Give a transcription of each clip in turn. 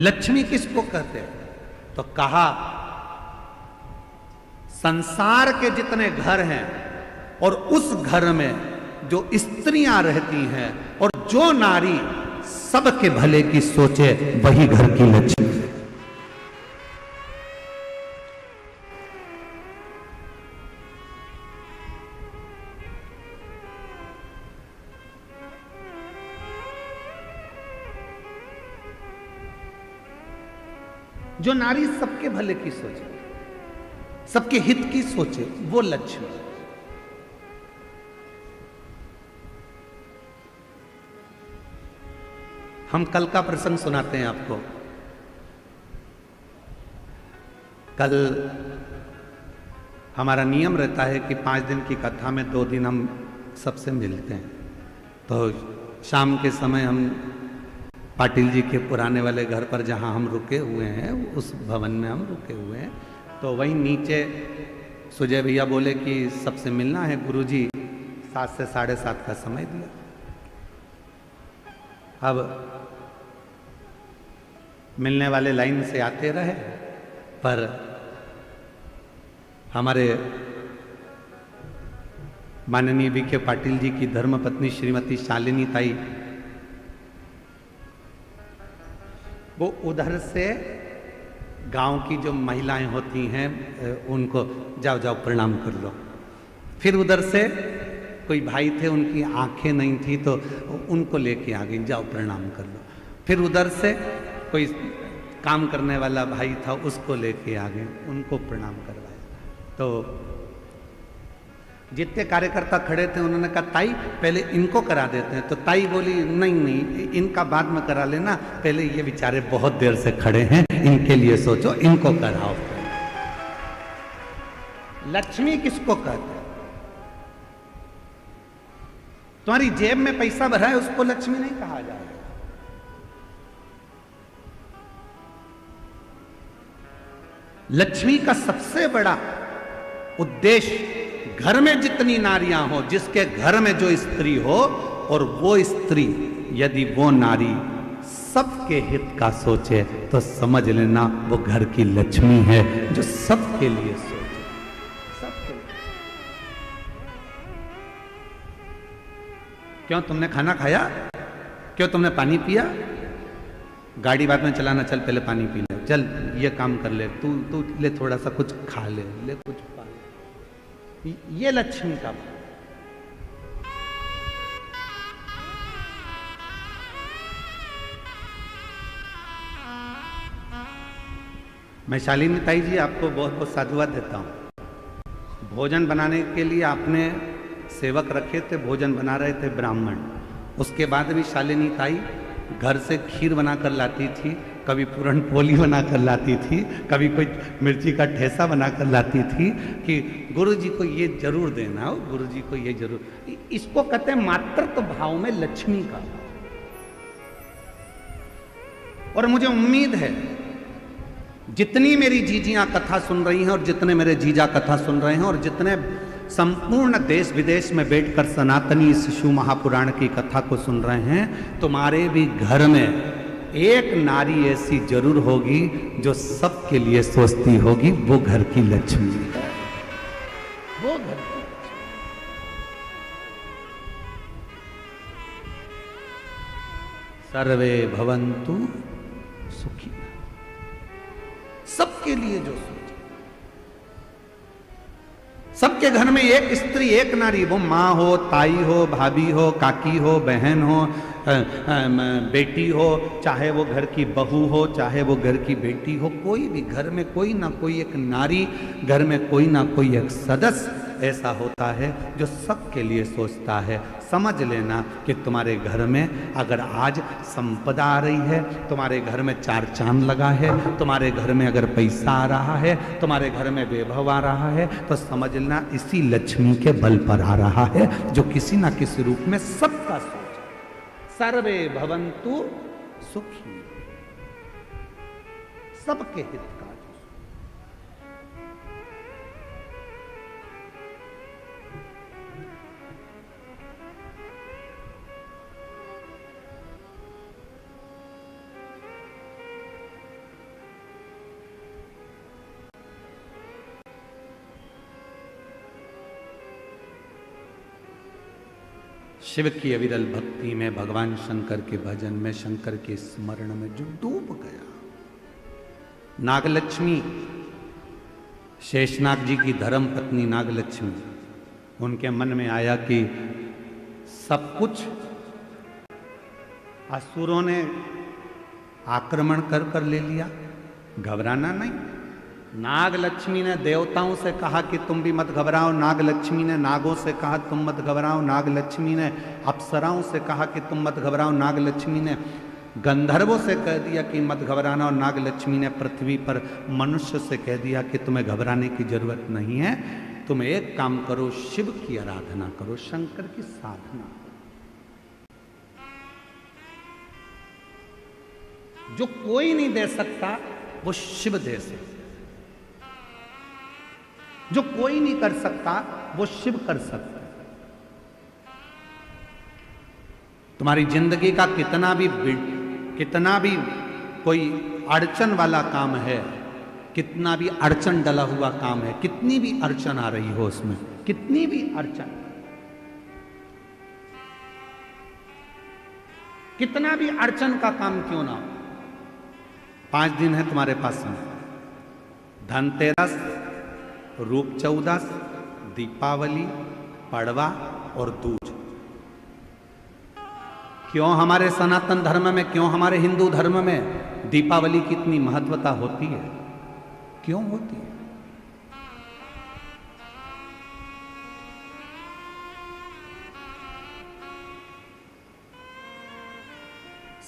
लक्ष्मी किसको कहते हैं? तो कहा संसार के जितने घर हैं और उस घर में जो स्त्रियां रहती हैं और जो नारी सबके भले की सोचे, वही घर की लक्ष्मी है। जो नारी सबके भले की सोचे, सबके हित की सोचे, वो लक्ष्मी। हम कल का प्रसंग सुनाते हैं आपको। कल हमारा नियम रहता है कि 5 दिन की कथा में 2 दिन हम सबसे मिलते हैं। तो शाम के समय हम पाटिल जी के पुराने वाले घर पर जहां हम रुके हुए हैं, उस भवन में हम रुके हुए हैं। तो वहीं नीचे सुजय भैया बोले कि सबसे मिलना है, गुरुजी 7 से 7:30 का समय दिया। अब मिलने वाले लाइन से आते रहे, पर हमारे माननीय बीके पाटिल जी की धर्मपत्नी श्रीमती शालिनी ताई वो उधर से गांव की जो महिलाएं होती हैं उनको जाओ जाओ प्रणाम कर लो। फिर उधर से कोई भाई थे, उनकी आंखें नहीं थी तो उनको लेके आ गई, जाओ प्रणाम कर लो। फिर उधर से कोई काम करने वाला भाई था, उसको लेके आ गए, उनको प्रणाम करवाया। तो जितने कार्यकर्ता खड़े थे उन्होंने कहा ताई पहले इनको करा देते हैं। तो ताई बोली नहीं नहीं, इनका बाद में करा लेना, पहले ये बेचारे बहुत देर से खड़े हैं, इनके लिए सोचो, इनको कराओ। लक्ष्मी किसको कहते हैं? तुम्हारी जेब में पैसा भरा है उसको लक्ष्मी नहीं कहा जाएगा। लक्ष्मी का सबसे बड़ा उद्देश्य घर में जितनी नारियां हो, जिसके घर में जो स्त्री हो, और वो स्त्री यदि वो नारी सबके हित का सोचे तो समझ लेना वो घर की लक्ष्मी है, जो सबके लिए सोचे, सबके लिए। क्यों तुमने खाना खाया? क्यों तुमने पानी पिया? गाड़ी बाद में चलाना, चल पहले पानी पी ले, चल ये काम कर ले, तू ले थोड़ा सा कुछ खा ले, ले कुछ पा ले। ये लक्ष्मी का भाव। मैं शालिनी ताई जी आपको बहुत बहुत साधुवाद देता हूं। भोजन बनाने के लिए आपने सेवक रखे थे, भोजन बना रहे थे ब्राह्मण, उसके बाद भी शालिनी ताई घर से खीर बनाकर लाती थी, कभी पूरण पोली बनाकर लाती थी, कभी कोई मिर्ची का ठेसा बनाकर लाती थी कि गुरु जी को ये जरूर देना हो, गुरु जी को ये जरूर। इसको कहते हैं मातृत्व भाव में लक्ष्मी का। और मुझे उम्मीद है जितनी मेरी जीजियां कथा सुन रही हैं और जितने मेरे जीजा कथा सुन रहे हैं और जितने संपूर्ण देश विदेश में बैठकर सनातनी शिशु महापुराण की कथा को सुन रहे हैं, तुम्हारे भी घर में एक नारी ऐसी जरूर होगी जो सबके लिए सोचती होगी, वो घर की लक्ष्मी है, वो घर की लक्ष्मी। सर्वे भवन्तु सुखी, सबके लिए जो सोचे। सबके घर में एक स्त्री एक नारी, वो माँ हो, ताई हो, भाभी हो, काकी हो, बहन हो, बेटी हो, चाहे वो घर की बहू हो, चाहे वो घर की बेटी हो, कोई भी घर में कोई ना कोई एक नारी, घर में कोई ना कोई एक सदस्य ऐसा होता है जो सबके लिए सोचता है। समझ लेना कि तुम्हारे घर में अगर आज संपदा आ रही है, तुम्हारे घर में 4 चांद लगा है, तुम्हारे घर में अगर पैसा आ रहा है, तुम्हारे घर में वैभव आ रहा है, तो समझ लेना इसी लक्ष्मी के बल पर आ रहा है, जो किसी ना किसी रूप में सबका सोच। सर्वे भवन्तु सुखी, सबके हित का। शिव की अविरल भक्ति में, भगवान शंकर के भजन में, शंकर के स्मरण में जो डूब गया। नागलक्ष्मी, शेषनाग जी की धर्म पत्नी नागलक्ष्मी, उनके मन में आया कि सब कुछ असुरों ने आक्रमण कर कर ले लिया, घबराना नहीं। नागलक्ष्मी ने देवताओं से कहा कि तुम भी मत घबराओ, नागलक्ष्मी ने नागों से कहा तुम मत घबराओ, नागलक्ष्मी ने अप्सराओं से कहा कि तुम मत घबराओ, नागलक्ष्मी ने गंधर्वों से कह दिया कि मत घबराना, और नागलक्ष्मी ने पृथ्वी पर मनुष्य से कह दिया कि तुम्हें घबराने की जरूरत नहीं है, तुम एक काम करो, शिव की आराधना करो, शंकर की साधना। जो कोई नहीं दे सकता वो शिव दे सकता, जो कोई नहीं कर सकता वो शिव कर सकता है। तुम्हारी जिंदगी का कितना भी कोई अड़चन वाला काम है, कितना भी अड़चन डला हुआ काम है, कितनी भी अड़चन आ रही हो उसमें, कितनी भी अड़चन, कितना भी अड़चन का काम क्यों ना हो, 5 दिन है तुम्हारे पास समय। धनतेरस, रूप चौदस, दीपावली, पड़वा और दूज। क्यों हमारे सनातन धर्म में, क्यों हमारे हिंदू धर्म में दीपावली की इतनी महत्वता होती है? क्यों होती है?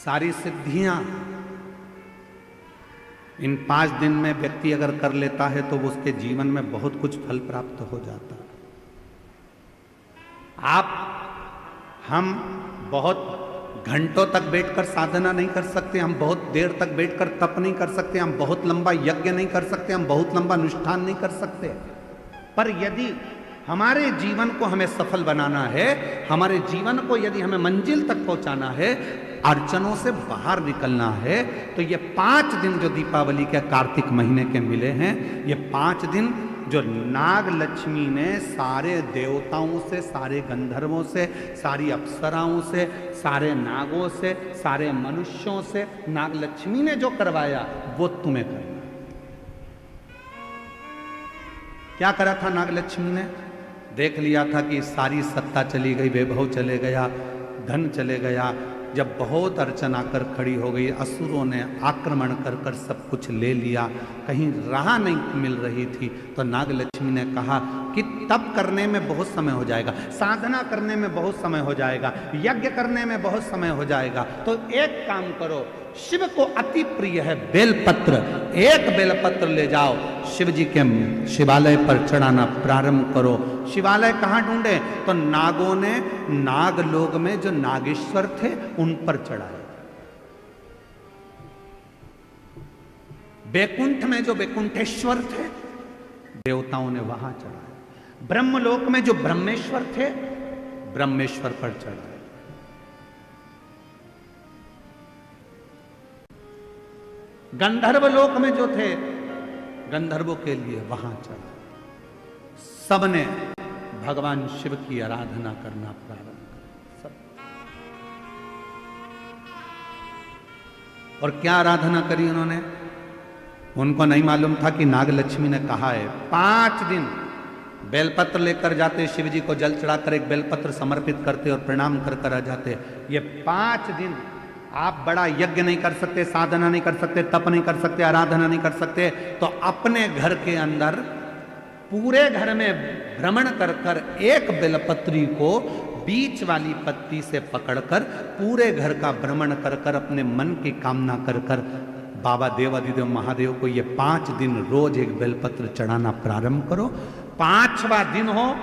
सारी सिद्धियां इन 5 दिन में व्यक्ति अगर कर लेता है तो उसके जीवन में बहुत कुछ फल प्राप्त हो जाता है। हम बहुत घंटों तक बैठकर साधना नहीं कर सकते, हम बहुत देर तक बैठकर तप नहीं कर सकते, हम बहुत लंबा यज्ञ नहीं कर सकते, हम बहुत लंबा अनुष्ठान नहीं कर सकते, पर यदि हमारे जीवन को हमें सफल बनाना है, हमारे जीवन को यदि हमें मंजिल तक पहुंचाना है, अड़चनों से बाहर निकलना है, तो ये 5 दिन जो दीपावली के कार्तिक महीने के मिले हैं, ये 5 दिन जो नाग लक्ष्मी ने सारे देवताओं से, सारे गंधर्वों से, सारी अप्सराओं से, सारे नागों से, सारे मनुष्यों से नाग लक्ष्मी ने जो करवाया वो तुम्हें करना। क्या करा था नाग लक्ष्मी ने? देख लिया था कि सारी सत्ता चली गई, वैभव चले गया, धन चले गया। जब बहुत अड़चन आकर खड़ी हो गई, असुरों ने आक्रमण कर कर सब कुछ ले लिया, कहीं राह नहीं मिल रही थी, तो नागलक्ष्मी ने कहा कि तप करने में बहुत समय हो जाएगा, साधना करने में बहुत समय हो जाएगा, यज्ञ करने में बहुत समय हो जाएगा, तो एक काम करो, शिव को अति प्रिय है बेलपत्र, एक बेलपत्र ले जाओ, शिव जी के शिवालय पर चढ़ाना प्रारंभ करो। शिवालय कहाँ ढूंढे? तो नागों ने नागलोक में जो नागेश्वर थे उन पर चढ़ाए, बैकुंठ में जो बैकुंठेश्वर थे देवताओं ने वहां चढ़ाए, ब्रह्मलोक में जो ब्रह्मेश्वर थे ब्रह्मेश्वर पर चढ़ाए। गंधर्व लोक में जो थे गंधर्वों के लिए वहां चढ़ा। सबने भगवान शिव की आराधना करना प्रारंभ कर, सब। और क्या आराधना करी उन्होंने? उनको नहीं मालूम था कि नागलक्ष्मी ने कहा है 5 दिन बेलपत्र लेकर जाते, शिव जी को जल चढ़ाकर एक बेलपत्र समर्पित करते और प्रणाम कर कर आ जाते। ये 5 दिन आप बड़ा यज्ञ नहीं कर सकते, साधना नहीं कर सकते, तप नहीं कर सकते, आराधना नहीं कर सकते, तो अपने घर के अंदर पूरे घर में भ्रमण कर कर एक बेलपत्री को बीच वाली पत्ती से पकड़कर पूरे घर का भ्रमण कर कर अपने मन की कामना कर कर बाबा देवाधिदेव महादेव को ये 5 दिन रोज एक बेलपत्र चढ़ाना प्रारंभ करो। 5वां दिन हो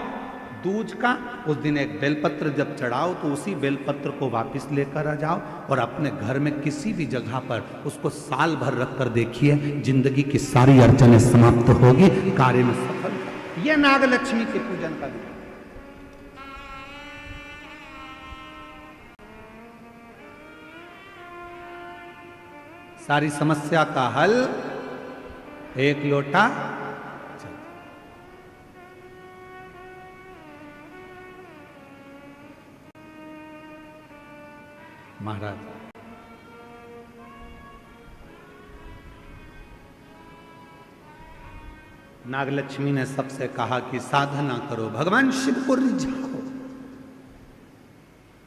दूज का, उस दिन एक बेलपत्र जब चढ़ाओ तो उसी बेलपत्र को वापस लेकर आ जाओ और अपने घर में किसी भी जगह पर उसको साल भर रख कर देखिए, जिंदगी की सारी अड़चनें समाप्त होगी, कार्य में सफल। यह नागलक्ष्मी के पूजन का दिन। सारी समस्या का हल एक लोटा जल। महाराज। नागलक्ष्मी ने सबसे कहा कि साधना करो, भगवान शिव को रिझाओ।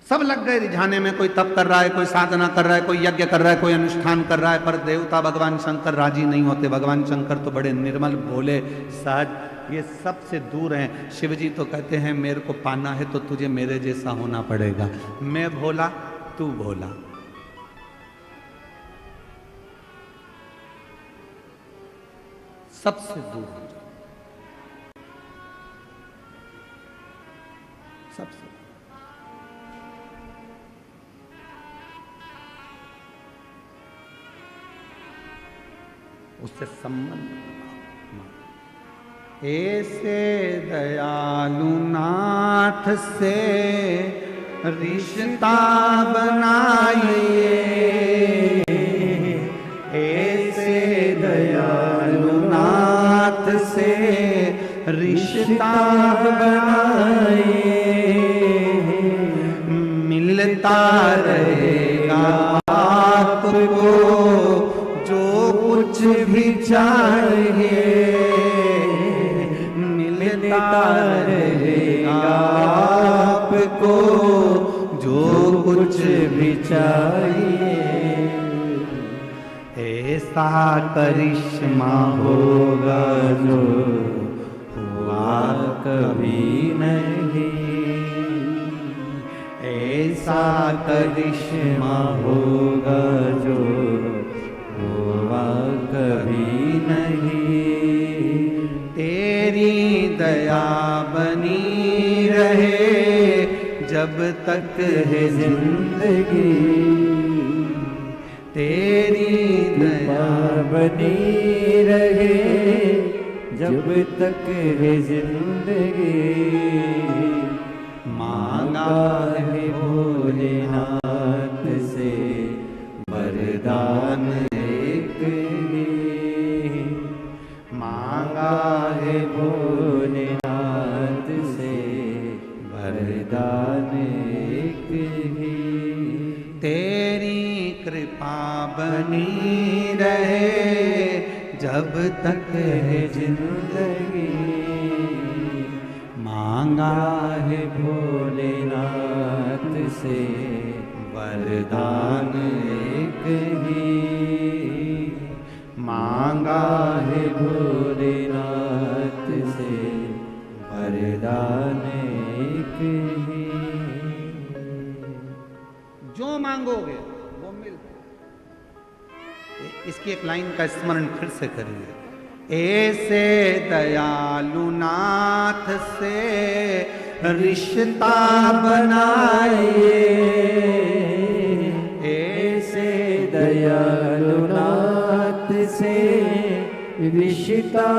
सब लग गए रिझाने में, कोई तप कर रहा है, कोई साधना कर रहा है, कोई यज्ञ कर रहा है, कोई अनुष्ठान कर रहा है, पर देवता भगवान शंकर राजी नहीं होते। भगवान शंकर तो बड़े निर्मल, भोले, सहज, ये सबसे दूर हैं। शिव जी तो कहते हैं मेरे को पाना है तो तुझे मेरे जैसा होना पड़ेगा, मैं भोला तू भोला। सबसे दूर हो जाओ, सबसे। उससे संबंध। ऐसे दयालु नाथ से रिश्ता बनाइए, ऐसे दयालु नाथ से रिश्ता बनाइए, मिलता रहेगा आपको जो कुछ भी चाहिए, मिलता रहेगा आपको जो कुछ भी चाहिए। ऐसा करिश्मा होगा जो हुआ कभी नहीं, ऐसा करिश्मा होगा जो हुआ कभी नहीं। तेरी दया बनी रहे जब तक है जिंदगी, तेरी दया बनी रहे जब तक है जिंदगी। मांगा है भोलेनाथ से वरदान एक ही, मांगा है भोलेनाथ से वरदान एक ही। तेरी कृपा बनी रहे जब तक है जिंदगी, मांगा है भोलेनाथ से वरदान एक ही, मांगा है भोलेनाथ से वरदान एक ही। जो मांगोगे वो मिलता। इसकी एक लाइन का स्मरण फिर से करिए। ऐसे दयालु नाथ से रिश्ता बनाइए, ऐसे दयालु नाथ से रिश्ता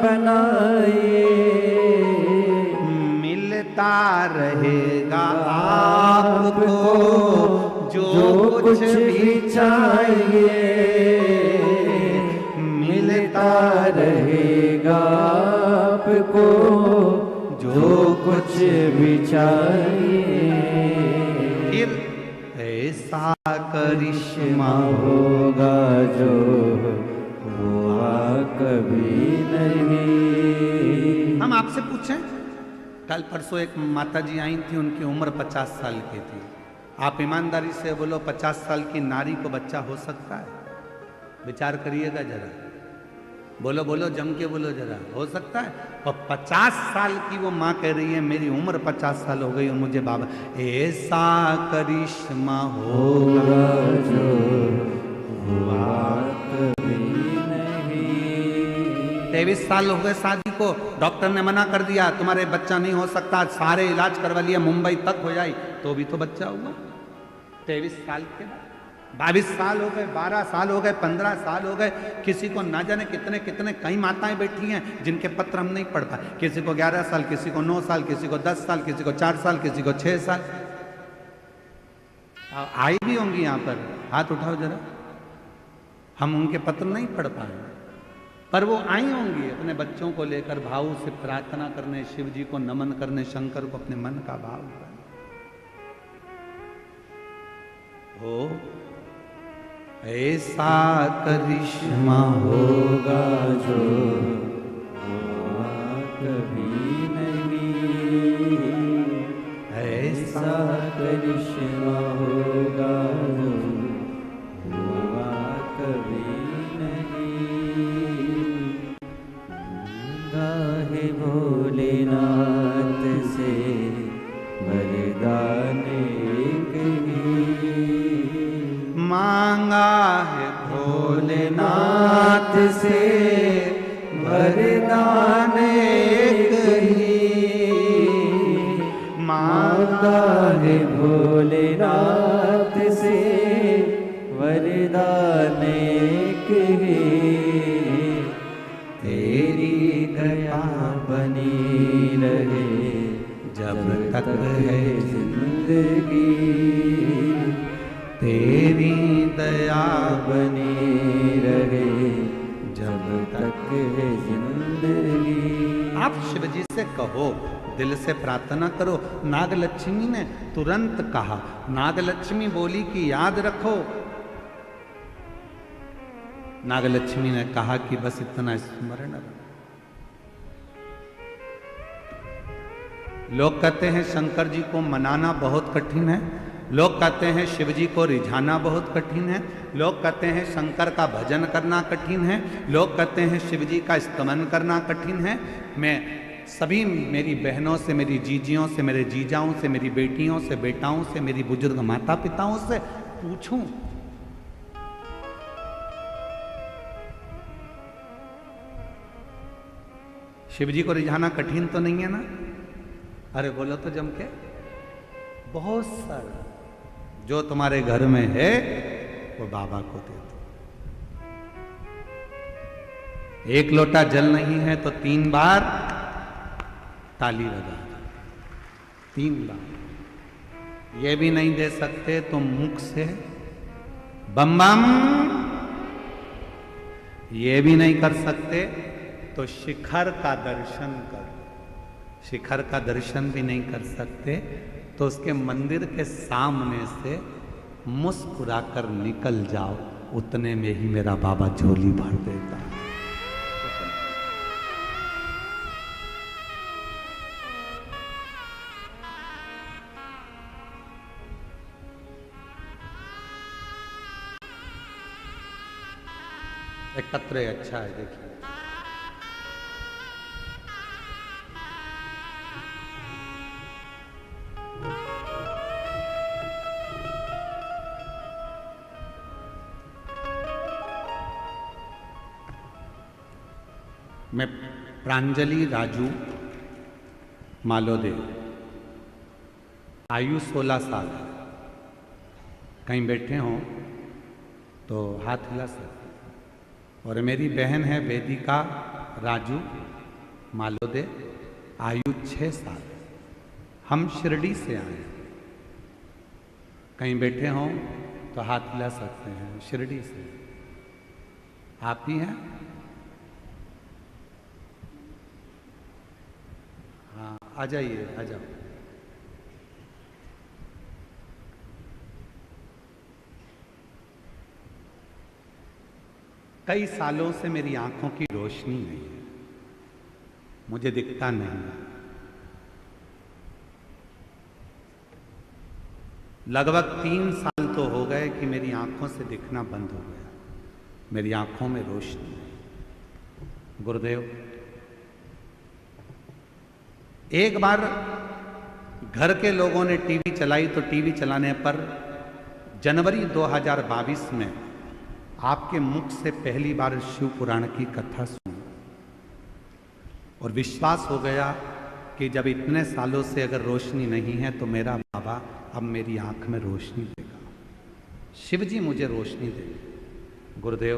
बनाइए, मिलता रहेगा आपको जो कुछ भी चाहिए, मिलता रहेगा आपको जो कुछ भी चाहिए। फिर ऐसा करिश्मा होगा जो हुआ कभी नहीं। हम आपसे पूछें, कल परसों एक माता जी आई थी, उनकी उम्र 50 साल की थी। आप ईमानदारी से बोलो 50 साल की नारी को बच्चा हो सकता है? विचार करिएगा जरा, बोलो बोलो, जम के बोलो जरा, हो सकता है? और 50 साल की वो माँ कह रही है मेरी उम्र 50 साल हो गई और मुझे बाबा। ऐसा करिश्मा होगा जो हुआ कभी नहीं। 23 साल हो गए शादी को, डॉक्टर ने मना कर दिया तुम्हारे बच्चा नहीं हो सकता, सारे इलाज करवा लिए, मुंबई तक हो जाए तो भी तो बच्चा हुआ 23 साल के बाद। 22 साल हो गए, 12 साल हो गए, 15 साल हो गए, किसी को ना जाने कितने कितने, कई माताएं बैठी हैं जिनके पत्र हम नहीं पढ़ पाए। किसी को 11 साल, किसी को 9 साल, किसी को 10 साल, किसी को 4 साल, किसी को 6 साल। आई भी होंगी यहाँ पर, हाथ उठाओ जरा। हम उनके पत्र नहीं पढ़ पाए, पर वो आई होंगी अपने बच्चों को लेकर भाव से प्रार्थना करने, शिव जी को नमन करने, शंकर को अपने मन का भाव करने। हो ऐसा करिश्मा होगा जो हुआ कभी नहीं, ऐसा करिश्मा होगा जो हुआ कभी नहीं। गाहे भोलेनाथ से वरदान एक ही, मांगा है भोलेनाथ से वरदान एक ही, मांगा है भोलेनाथ से वरदान एक ही। तेरी दया बनी रहे जब तक है जिंदगी, तेरी दया बनी रहे जब तक है जिंदगी। आप शिव जी से कहो, दिल से प्रार्थना करो। नागलक्ष्मी ने तुरंत कहा, नागलक्ष्मी बोली कि याद रखो। नागलक्ष्मी ने कहा कि बस इतना स्मरण रखो। लोग कहते हैं शंकर जी को मनाना बहुत कठिन है, लोग कहते हैं शिव जी को रिझाना बहुत कठिन है, लोग कहते हैं शंकर का भजन करना कठिन है, लोग कहते हैं शिव जी का स्तमन करना कठिन है। मैं सभी मेरी बहनों से, मेरी जीजियों से, मेरे जीजाओं से, मेरी बेटियों से, बेटाओं से, मेरी बुजुर्ग माता पिताओं से पूछूं, शिव जी को रिझाना कठिन तो नहीं है ना? अरे बोलो तो जम के। बहुत सारा जो तुम्हारे घर में है वो बाबा को दे दो। एक लोटा जल नहीं है तो 3 बार ताली बजा दो, 3 बार। ये भी नहीं दे सकते तो मुख से बम बम, ये भी नहीं कर सकते तो शिखर का दर्शन करो। शिखर का दर्शन भी नहीं कर सकते तो उसके मंदिर के सामने से मुस्कुराकर निकल जाओ, उतने में ही मेरा बाबा झोली भर देता है। एकत्र अच्छा है, देखिए मैं प्रांजलि राजू मालोदे, आयु 16 साल है। कहीं बैठे हों तो हाथ हिला सकते। और मेरी बहन है वेदिका राजू मालोदे, आयु 6 साल। हम शिरडी से आए हैं। कहीं बैठे हों तो हाथ हिला सकते हैं। शिरडी से आप ही हैं? हाँ, आ जाइए, आ जाओ। कई सालों से मेरी आंखों की रोशनी नहीं है, मुझे दिखता नहीं है। लगभग 3 साल तो हो गए कि मेरी आंखों से दिखना बंद हो गया। मेरी आंखों में रोशनी नहीं। गुरुदेव, एक बार घर के लोगों ने टीवी चलाई तो टीवी चलाने पर जनवरी 2022 में आपके मुख से पहली बार शिव पुराण की कथा सुनी और विश्वास हो गया कि जब इतने सालों से अगर रोशनी नहीं है तो मेरा बाबा अब मेरी आंख में रोशनी देगा। शिव जी मुझे रोशनी देंगे। गुरुदेव,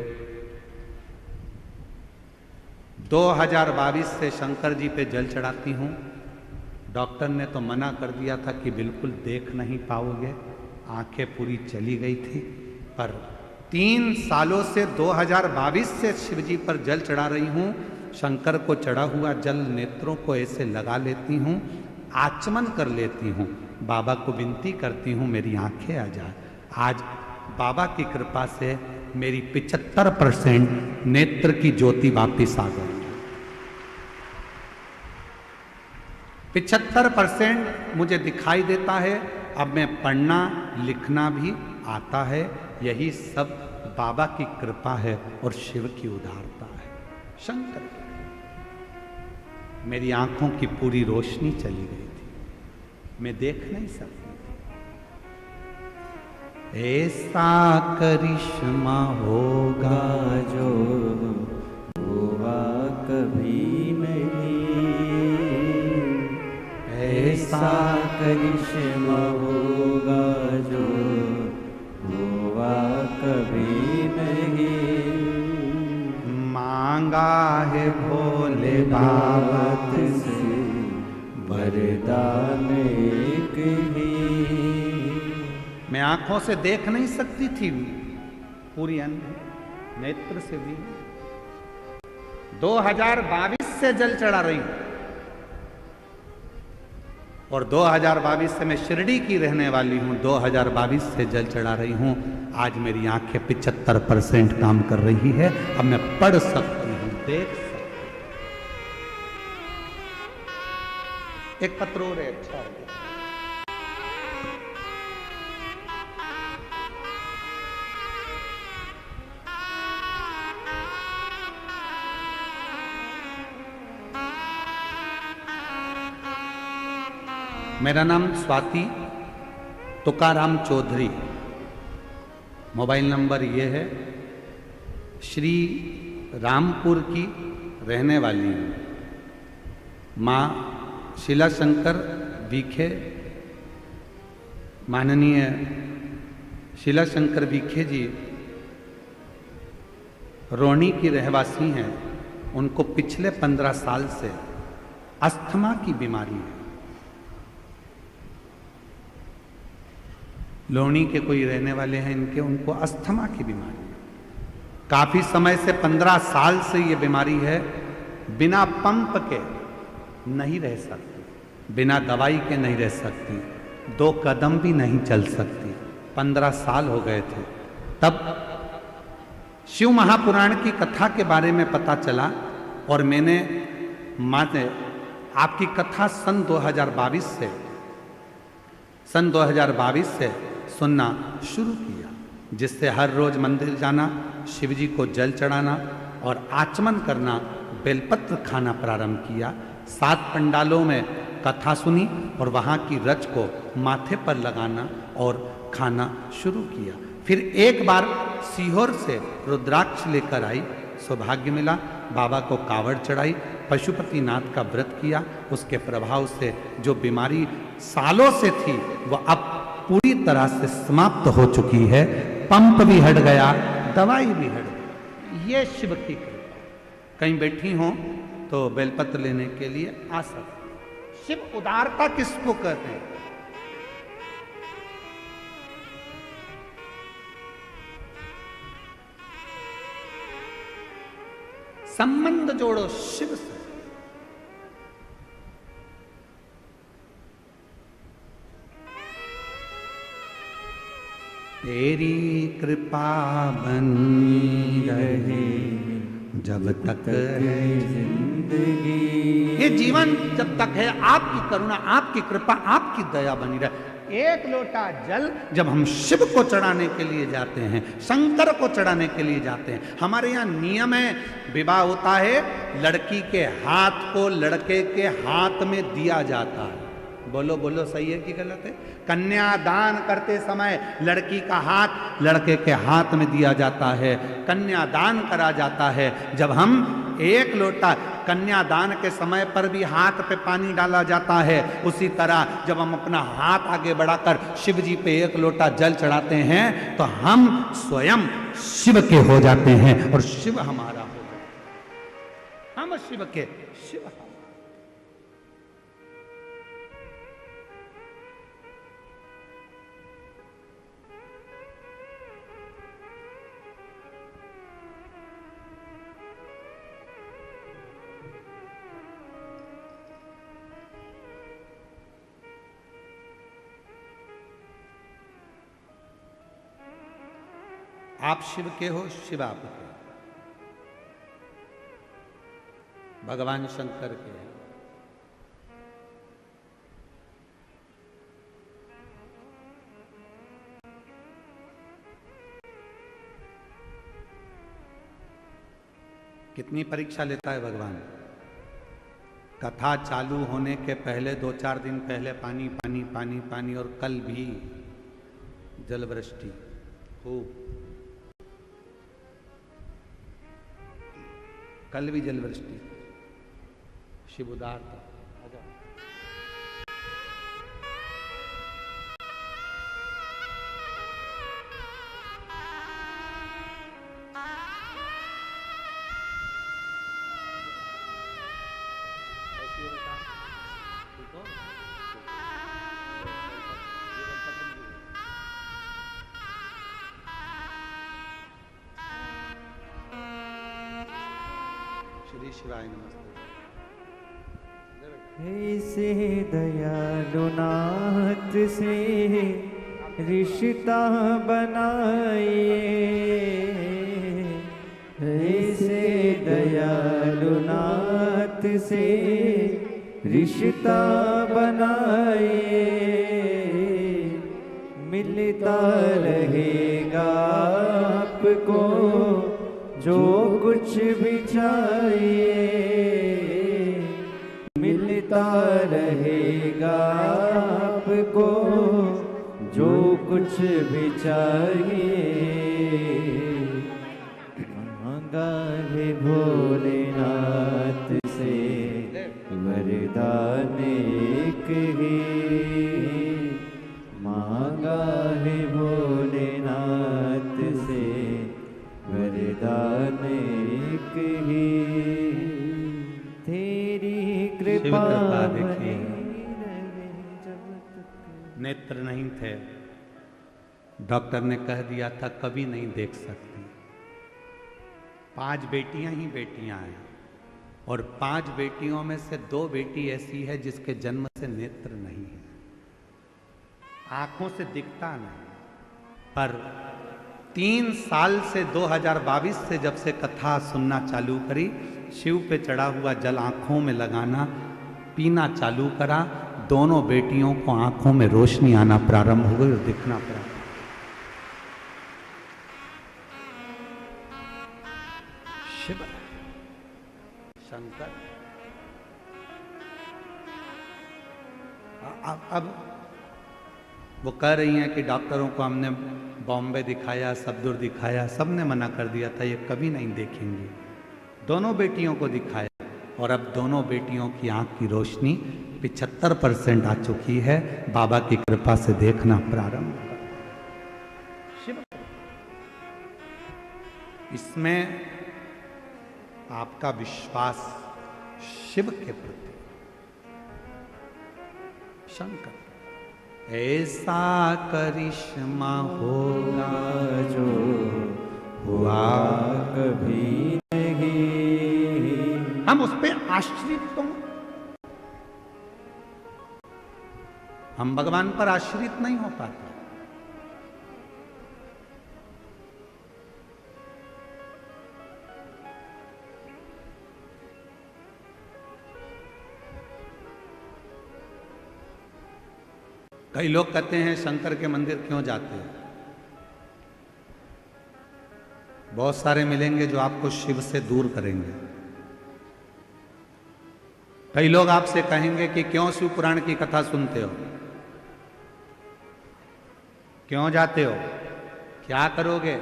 2022 से शंकर जी पे जल चढ़ाती हूँ। डॉक्टर ने तो मना कर दिया था कि बिल्कुल देख नहीं पाओगे, आंखें पूरी चली गई थी। पर 3 सालों से 2022 से शिव जी पर जल चढ़ा रही हूँ। शंकर को चढ़ा हुआ जल नेत्रों को ऐसे लगा लेती हूँ, आचमन कर लेती हूँ, बाबा को विनती करती हूँ मेरी आंखें आ जाए। आज बाबा की कृपा से मेरी 75% नेत्र की ज्योति वापिस आ गई। 75% मुझे दिखाई देता है। अब मैं पढ़ना लिखना भी आता है। यही सब बाबा की कृपा है और शिव की उदारता है। शंकर की। मेरी आंखों की पूरी रोशनी चली गई थी, मैं देख नहीं सकती थी। ऐसा करिश्मा होगा जो हुआ कभी नहीं, ऐसा करिश्मा होगा जो हुआ कभी नहीं। मांगा है भोले बाबा से वरदान एक ही। मैं आंखों से देख नहीं सकती थी, पूरी अंधी, नेत्र से भी। 2022 से जल चढ़ा रही हूं और 2022 से मैं शिरडी की रहने वाली हूं। 2022 से जल चढ़ा रही हूं। आज मेरी आंखें 75% काम कर रही है। अब मैं पढ़ सकती हूं, देख सकती हूं। एक पत्र और है, अच्छा है। मेरा नाम स्वाति तुकाराम चौधरी। मोबाइल नंबर ये है। श्री रामपुर की रहने वाली हूँ। माँ शीला शंकर बीखे, माननीय शीला शंकर बीखे जी रोहनी की रहवासी हैं। उनको पिछले 15 साल से अस्थमा की बीमारी है। लोहनी के कोई रहने वाले हैं इनके, उनको अस्थमा की बीमारी है। काफी समय से 15 साल से ये बीमारी है। बिना पंप के नहीं रह सकती, बिना दवाई के नहीं रह सकती, 2 कदम भी नहीं चल सकती। 15 साल हो गए थे। तब शिव महापुराण की कथा के बारे में पता चला और मैंने आपकी कथा सन 2022 से सुनना शुरू किया, जिससे हर रोज मंदिर जाना, शिव जी को जल चढ़ाना और आचमन करना, बेलपत्र खाना प्रारंभ किया। 7 पंडालों में कथा सुनी और वहाँ की रच को माथे पर लगाना और खाना शुरू किया। फिर एक बार सीहोर से रुद्राक्ष लेकर आई, सौभाग्य मिला। बाबा को कावड़ चढ़ाई, पशुपतिनाथ का व्रत किया। उसके प्रभाव से जो बीमारी सालों से थी वो अब पूरी तरह से समाप्त हो चुकी है। पंप भी हट गया, दवाई भी हट गई। ये शिव की कृपा। कहीं बैठी हो तो बेलपत्र लेने के लिए आ सकते। शिव उदारता किसको कहते हैं? संबंध जोड़ो शिव से। तेरी कृपा बनी रहे जब तक है जिंदगी। ये जीवन जब तक है, आपकी करुणा, आपकी कृपा, आपकी दया बनी रहे। एक लोटा जल जब हम शिव को चढ़ाने के लिए जाते हैं, शंकर को चढ़ाने के लिए जाते हैं, हमारे यहाँ नियम है, विवाह होता है, लड़की के हाथ को लड़के के हाथ में दिया जाता है। बोलो बोलो, सही है कि गलत है? कन्यादान करते समय लड़की का हाथ लड़के के हाथ में दिया जाता है, कन्यादान करा जाता है। जब हम एक लोटा, कन्यादान के समय पर भी हाथ पे पानी डाला जाता है, उसी तरह जब हम अपना हाथ आगे बढ़ाकर शिव जी पे एक लोटा जल चढ़ाते हैं तो हम स्वयं शिव के हो जाते हैं और शिव हमारा हो जाता है। हम शिव के, शिव हमारा। आप शिव के हो, शिव आप के, भगवान शंकर के हैं। कितनी परीक्षा लेता है भगवान। कथा चालू होने के पहले 2-4 दिन पहले पानी पानी पानी पानी, और कल भी जलवृष्टि खूब, कल भी जलवृष्टि, शिव उदार था। श्री शिवाय नमस्ते। ऐसे दयालु नाथ से रिश्ता बनाइए, ऐसे दयालु नाथ से रिश्ता बनाइए, मिलता रहेगा आपको जो कुछ भी चाहिए, मिलता रहेगा आपको जो कुछ भी चाहिए। मांगा है भोलेनाथ से वरदान एक ही, मांगा है भोलेनाथ से वरदान एक ही, तेरी कृपा देखिए, नेत्र नहीं थे, डॉक्टर ने कह दिया था कभी नहीं देख सकती। 5 बेटियां ही बेटियां हैं, और 5 बेटियों में से 2 बेटी ऐसी है जिसके जन्म से नेत्र नहीं है, आंखों से दिखता नहीं। पर 3 साल से 2022 से जब से कथा सुनना चालू करी, शिव पे चढ़ा हुआ जल आंखों में लगाना, पीना चालू करा, दोनों बेटियों को आंखों में रोशनी आना प्रारंभ हो गई और दिखना प्रारंभ। शिव शंकर। अब वो कह रही हैं कि डॉक्टरों को हमने बॉम्बे दिखाया, सबदुर दिखाया, सब ने मना कर दिया था, ये कभी नहीं देखेंगी। दोनों बेटियों को दिखाया, और अब दोनों बेटियों की आंख की रोशनी 75% आ चुकी है, बाबा की कृपा से देखना प्रारंभ। शिव, इसमें आपका विश्वास शिव के प्रति, शंकर, ऐसा करिश्मा होगा जो हुआ कभी नहीं। हम उस पे आश्रित तो, हम भगवान पर आश्रित नहीं हो पाते। कई लोग कहते हैं शंकर के मंदिर क्यों जाते हैं। बहुत सारे मिलेंगे जो आपको शिव से दूर करेंगे। कई लोग आपसे कहेंगे कि क्यों शिव पुराण की कथा सुनते हो, क्यों जाते हो, क्या करोगे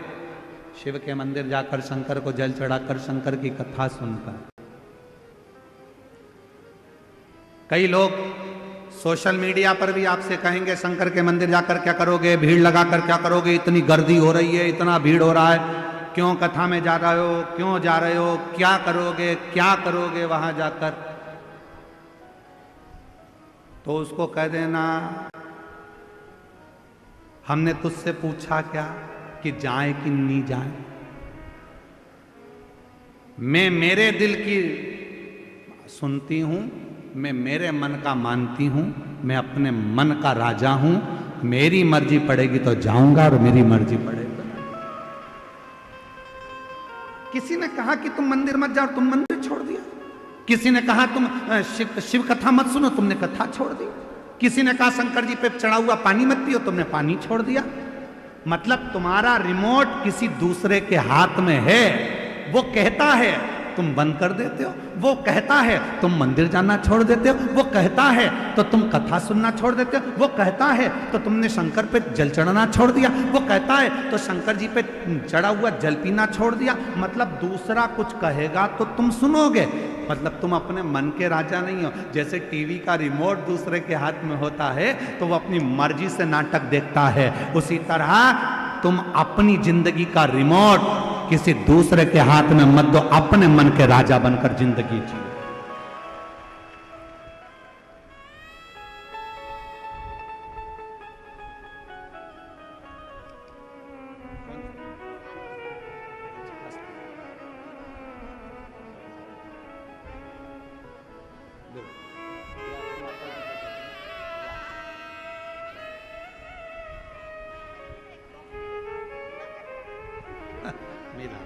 शिव के मंदिर जाकर, शंकर को जल चढ़ाकर, शंकर की कथा सुनकर। कई लोग सोशल मीडिया पर भी आपसे कहेंगे शंकर के मंदिर जाकर क्या करोगे, भीड़ लगाकर क्या करोगे, इतनी गर्दी हो रही है, इतना भीड़ हो रहा है, क्यों कथा में जा रहे हो, क्यों जा रहे हो, क्या करोगे वहां जाकर। तो उसको कह देना, हमने तुझसे पूछा क्या कि जाए कि नहीं जाए। मैं मेरे दिल की सुनती हूं, मैं मेरे मन का मानती हूं, मैं अपने मन का राजा हूं। मेरी मर्जी पड़ेगी तो जाऊंगा और मेरी मर्जी पड़ेगी। किसी ने कहा कि तुम मंदिर मत जाओ, तुम मंदिर छोड़ दिया। किसी ने कहा तुम शिव कथा मत सुनो, तुमने कथा छोड़ दी। किसी ने कहा शंकर जी पे चढ़ा हुआ पानी मत पियो, तुमने पानी छोड़ दिया। मतलब तुम्हारा रिमोट किसी दूसरे के हाथ में है। वो कहता है तुम बंद कर देते हो, वो कहता है तुम मंदिर जाना छोड़ देते हो, वो कहता है तो तुम कथा सुनना छोड़ देते हो, वो कहता है तो तुमने शंकर पे जल चढ़ाना छोड़ दिया, वो कहता है तो शंकर जी पे चढ़ा हुआ जल पीना छोड़ दिया। मतलब दूसरा कुछ कहेगा तो तुम सुनोगे, मतलब तुम अपने मन के राजा नहीं हो। जैसे टीवी का रिमोट दूसरे के हाथ में होता है तो वो अपनी मर्जी से नाटक देखता है, उसी तरह तुम अपनी जिंदगी का रिमोट किसी दूसरे के हाथ में मत दो, अपने मन के राजा बनकर जिंदगी जियो। मेरा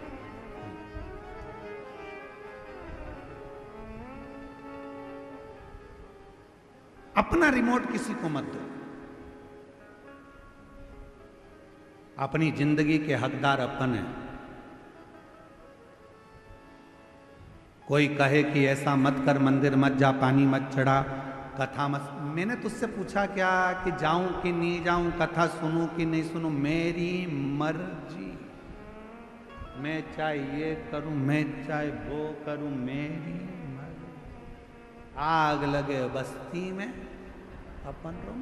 अपना रिमोट किसी को मत दो। अपनी जिंदगी के हकदार अपन है। कोई कहे कि ऐसा मत कर, मंदिर मत जा, पानी मत चढ़ा, कथा मत। मैंने तुझसे पूछा क्या कि जाऊं कि नहीं जाऊं, कथा सुनूं कि नहीं सुनूं, मेरी मर्जी। मैं चाहे ये करूं, मैं चाहे वो करूं, मेरी मर्जी। आग लगे बस्ती में अपन रो।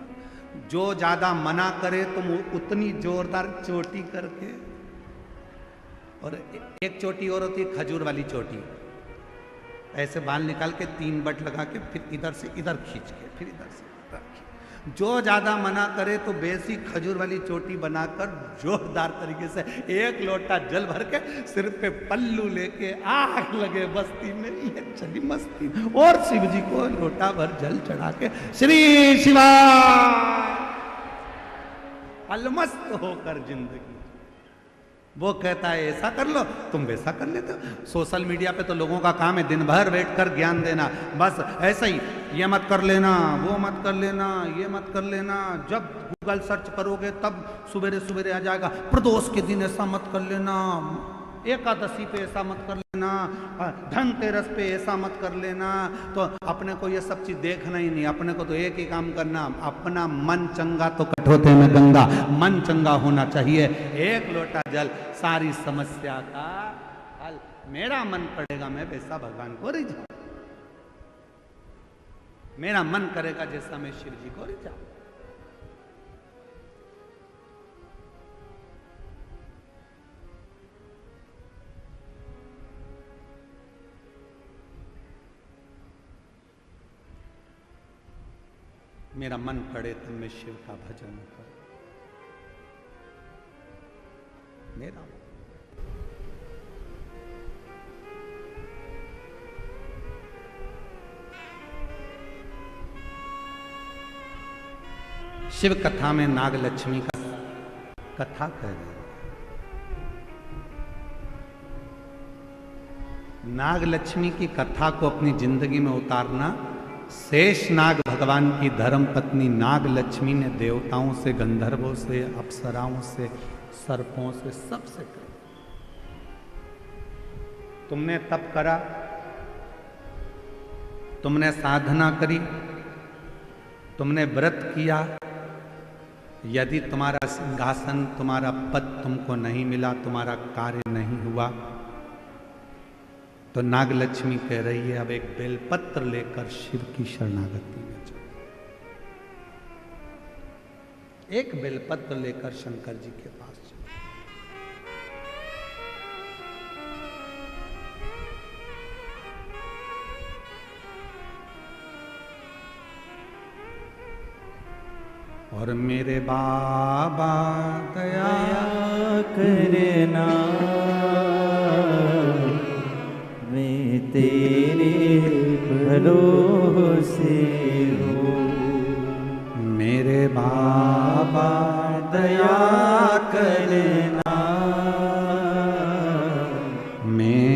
जो ज्यादा मना करे तुम उतनी जोरदार चोटी करके, और एक चोटी और होती है खजूर वाली चोटी, ऐसे बाल निकाल के 3 बट लगा के फिर इधर से इधर खींच के फिर इधर से इधर खींच। जो ज्यादा मना करे तो बेसी खजूर वाली चोटी बनाकर जोरदार तरीके से 1 लोटा जल भर के सिर पे पल्लू लेके आग लगे बस्ती में, ये चली मस्ती। और शिव जी को लोटा भर जल चढ़ा के श्री शिवा अलमस्त होकर जिंदगी। वो कहता है ऐसा कर लो, तुम वैसा कर लेते हो। सोशल मीडिया पे तो लोगों का काम है दिन भर बैठकर ज्ञान देना, बस ऐसा ही, ये मत कर लेना, वो मत कर लेना, ये मत कर लेना। जब गूगल सर्च करोगे तब सवेरे सवेरे आ जाएगा, प्रदोष के दिन ऐसा मत कर लेना, एकादशी पे ऐसा मत कर लेना, धनतेरस पे ऐसा मत कर लेना। तो अपने को ये सब चीज देखना ही नहीं, अपने को तो एक ही काम करना, अपना मन चंगा तो कठोते में गंगा, मन चंगा होना चाहिए। 1 लोटा जल सारी समस्या का हल। मेरा मन करेगा मैं वैसा भगवान को रिझाऊं, मेरा मन करेगा जैसा मैं शिव जी को रिझाऊं। मेरा मन करे तो मैं शिव का भजन करूं। मेरा शिव कथा में नाग लक्ष्मी का कथा कह रही है। नाग लक्ष्मी की कथा को अपनी जिंदगी में उतारना। शेष नाग भगवान की धर्म पत्नी नाग लक्ष्मी ने देवताओं से, गंधर्वों से, अप्सराओं से, सर्पों से, सबसे कहा तुमने तप करा, तुमने साधना करी, तुमने व्रत किया, यदि तुम्हारा सिंहासन, तुम्हारा पद तुमको नहीं मिला, तुम्हारा कार्य नहीं हुआ, तो नाग लक्ष्मी कह रही है अब एक बेलपत्र लेकर शिव की शरणागति में जाओ। एक बेलपत्र लेकर शंकर जी के पास जाओ। और मेरे बाबा दया करना, मैं तेरे भरोसे हूँ। मेरे बाबा दया करना, मैं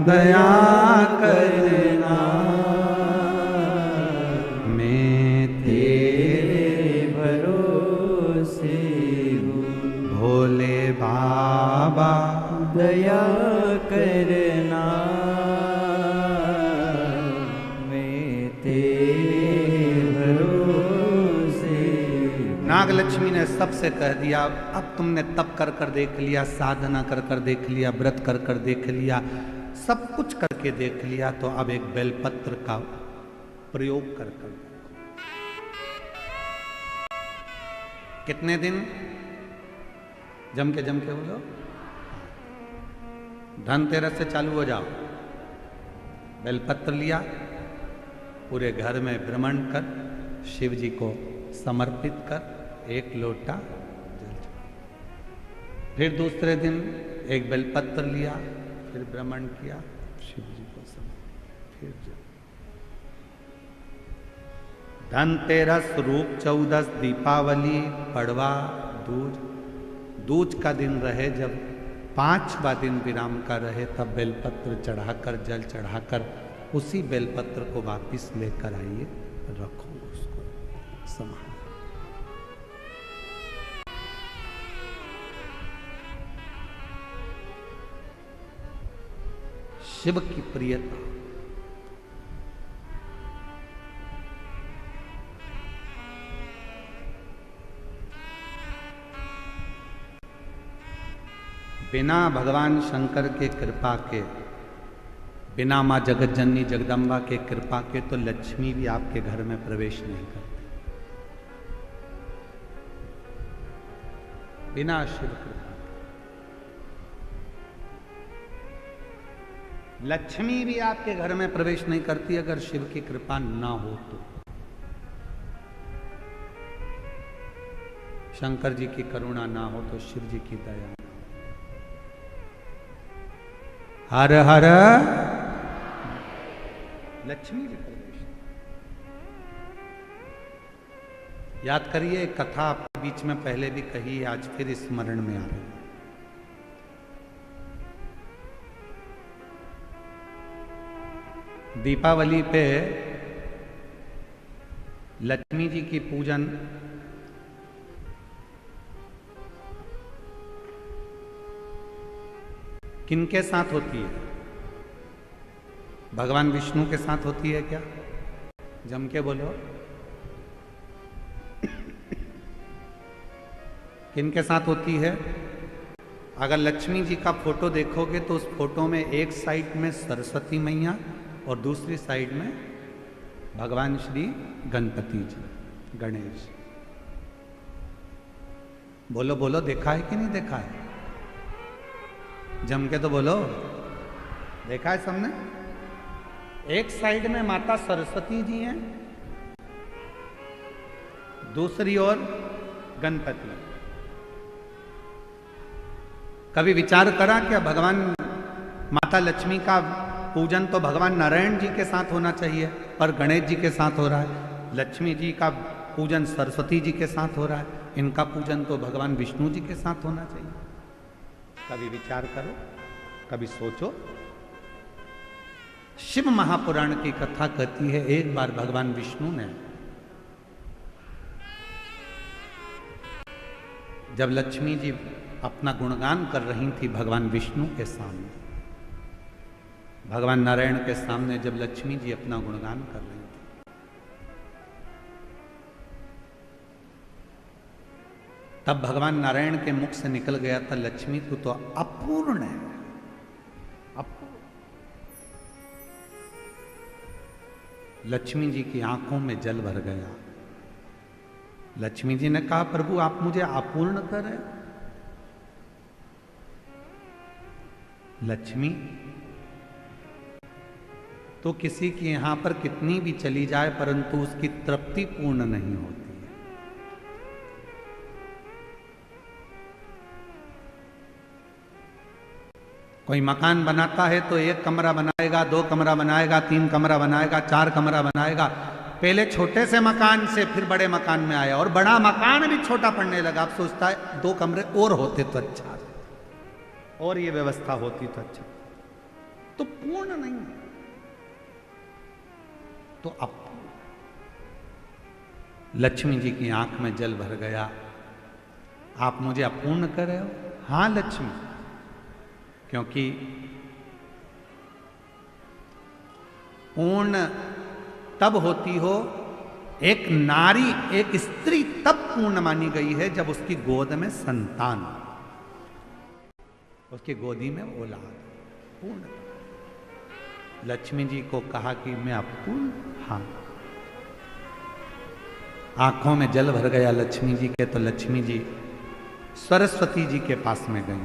दया करना, मैं तेरे भरोसे हूँ। भोले बाबा दया करना, मैं तेरे भरोसे हूँ। नागलक्ष्मी ने सबसे कह दिया, अब तुमने तप कर कर देख लिया, साधना कर कर देख लिया, व्रत कर कर देख लिया, सब कुछ करके देख लिया, तो अब एक बेलपत्र का प्रयोग कर कर। कितने दिन? जम के बोलो। धनतेरस से चालू हो जाओ। बेलपत्र लिया, पूरे घर में भ्रमण कर, शिव जी को समर्पित कर, एक लोटा जल चढ़ाओ। फिर दूसरे दिन एक बेलपत्र लिया, फिर भ्रमण किया, शिव जी को समर्पित, फिर जल। धनतेरस, रूप चौदस, दीपावली, पड़वा, दूज। दूज का दिन रहे, जब 5वां दिन विराम का रहे, तब बेलपत्र चढ़ाकर, जल चढ़ाकर उसी बेलपत्र को वापिस लेकर आइए, रखो उसको संभाल। शिव की प्रियता, बिना भगवान शंकर के कृपा के, बिना माँ जगत जननी जगदम्बा के कृपा के, तो लक्ष्मी भी आपके घर में प्रवेश नहीं करती। बिना शिव कृपा लक्ष्मी भी आपके घर में प्रवेश नहीं करती, अगर शिव की कृपा ना हो तो। शंकर जी की करुणा ना हो तो शिव जी की दया। हर हर लक्ष्मी जी प्रवेश। याद करिए, कथा आपके बीच में पहले भी कही, आज फिर स्मरण में आ रही। दीपावली पे लक्ष्मी जी की पूजन किनके साथ होती है? भगवान विष्णु के साथ होती है क्या? जम के बोलो। किनके साथ होती है? अगर लक्ष्मी जी का फोटो देखोगे तो उस फोटो में एक साइड में सरस्वती मैया और दूसरी साइड में भगवान श्री गणपति जी, गणेश। बोलो बोलो, देखा है कि नहीं देखा है? जम के तो बोलो, देखा है सबने? एक साइड में माता सरस्वती जी हैं, दूसरी ओर गणपति। कभी विचार करा क्या, भगवान माता लक्ष्मी का पूजन तो भगवान नारायण जी के साथ होना चाहिए, पर गणेश जी के साथ हो रहा है। लक्ष्मी जी का पूजन सरस्वती जी के साथ हो रहा है, इनका पूजन तो भगवान विष्णु जी के साथ होना चाहिए। कभी विचार करो, कभी सोचो। शिव महापुराण की कथा कहती है, एक बार भगवान विष्णु ने जब लक्ष्मी जी अपना गुणगान कर रही थी भगवान विष्णु के सामने, भगवान नारायण के सामने जब लक्ष्मी जी अपना गुणगान कर रही थी, तब भगवान नारायण के मुख से निकल गया था, लक्ष्मी तू तो अपूर्ण है, अपूर्ण। लक्ष्मी जी की आंखों में जल भर गया। लक्ष्मी जी ने कहा, प्रभु आप मुझे अपूर्ण कर रहे। लक्ष्मी तो किसी के यहां पर कितनी भी चली जाए, परंतु उसकी तृप्ति पूर्ण नहीं होती है। कोई मकान बनाता है तो 1 कमरा बनाएगा, 2 कमरा बनाएगा, 3 कमरा बनाएगा, 4 कमरा बनाएगा। पहले छोटे से मकान से फिर बड़े मकान में आया, और बड़ा मकान भी छोटा पड़ने लगा। अब सोचता है 2 कमरे और होते तो अच्छा, और ये व्यवस्था होती तो अच्छा। तो पूर्ण नहीं है, तो अपूर्ण। लक्ष्मी जी की आंख में जल भर गया। आप मुझे अपूर्ण कर रहे हो? हां लक्ष्मी, क्योंकि पूर्ण तब होती हो, एक नारी, एक स्त्री तब पूर्ण मानी गई है जब उसकी गोद में संतान हो, उसकी गोदी में औलाद। पूर्ण। लक्ष्मी जी को कहा कि मैं अपूर्ण, हाँ। आंखों में जल भर गया लक्ष्मी जी के, तो लक्ष्मी जी सरस्वती जी के पास में गई।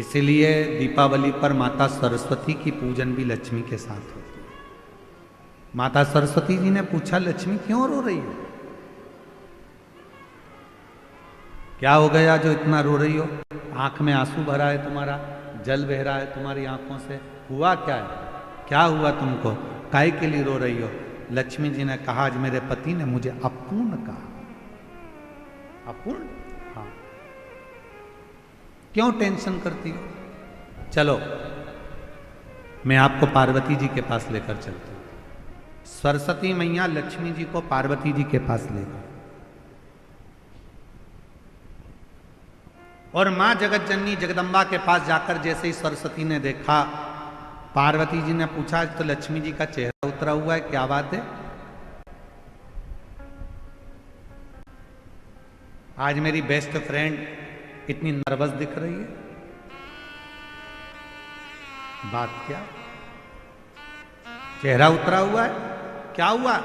इसीलिए दीपावली पर माता सरस्वती की पूजन भी लक्ष्मी के साथ होती है। माता सरस्वती जी ने पूछा, लक्ष्मी क्यों रो रही हो? क्या हो गया जो इतना रो रही हो? आंख में आंसू भरा है तुम्हारा, जल बह रहा है तुम्हारी आंखों से, हुआ क्या है? क्या हुआ तुमको? काहे के लिए रो रही हो? लक्ष्मी जी ने कहा, आज मेरे पति ने मुझे अपूर्ण कहा। अपूर्ण? हाँ। क्यों टेंशन करती हो? चलो मैं आपको पार्वती जी के पास लेकर चलती हूं। सरस्वती मैया लक्ष्मी जी को पार्वती जी के पास ले गई, और मां जगत जननी जगदम्बा के पास जाकर जैसे ही सरस्वती ने देखा, पार्वती जी ने पूछा, तो लक्ष्मी जी का चेहरा उतरा हुआ है, क्या बात है? आज मेरी बेस्ट फ्रेंड इतनी नर्वस दिख रही है, बात क्या? चेहरा उतरा हुआ है, क्या हुआ?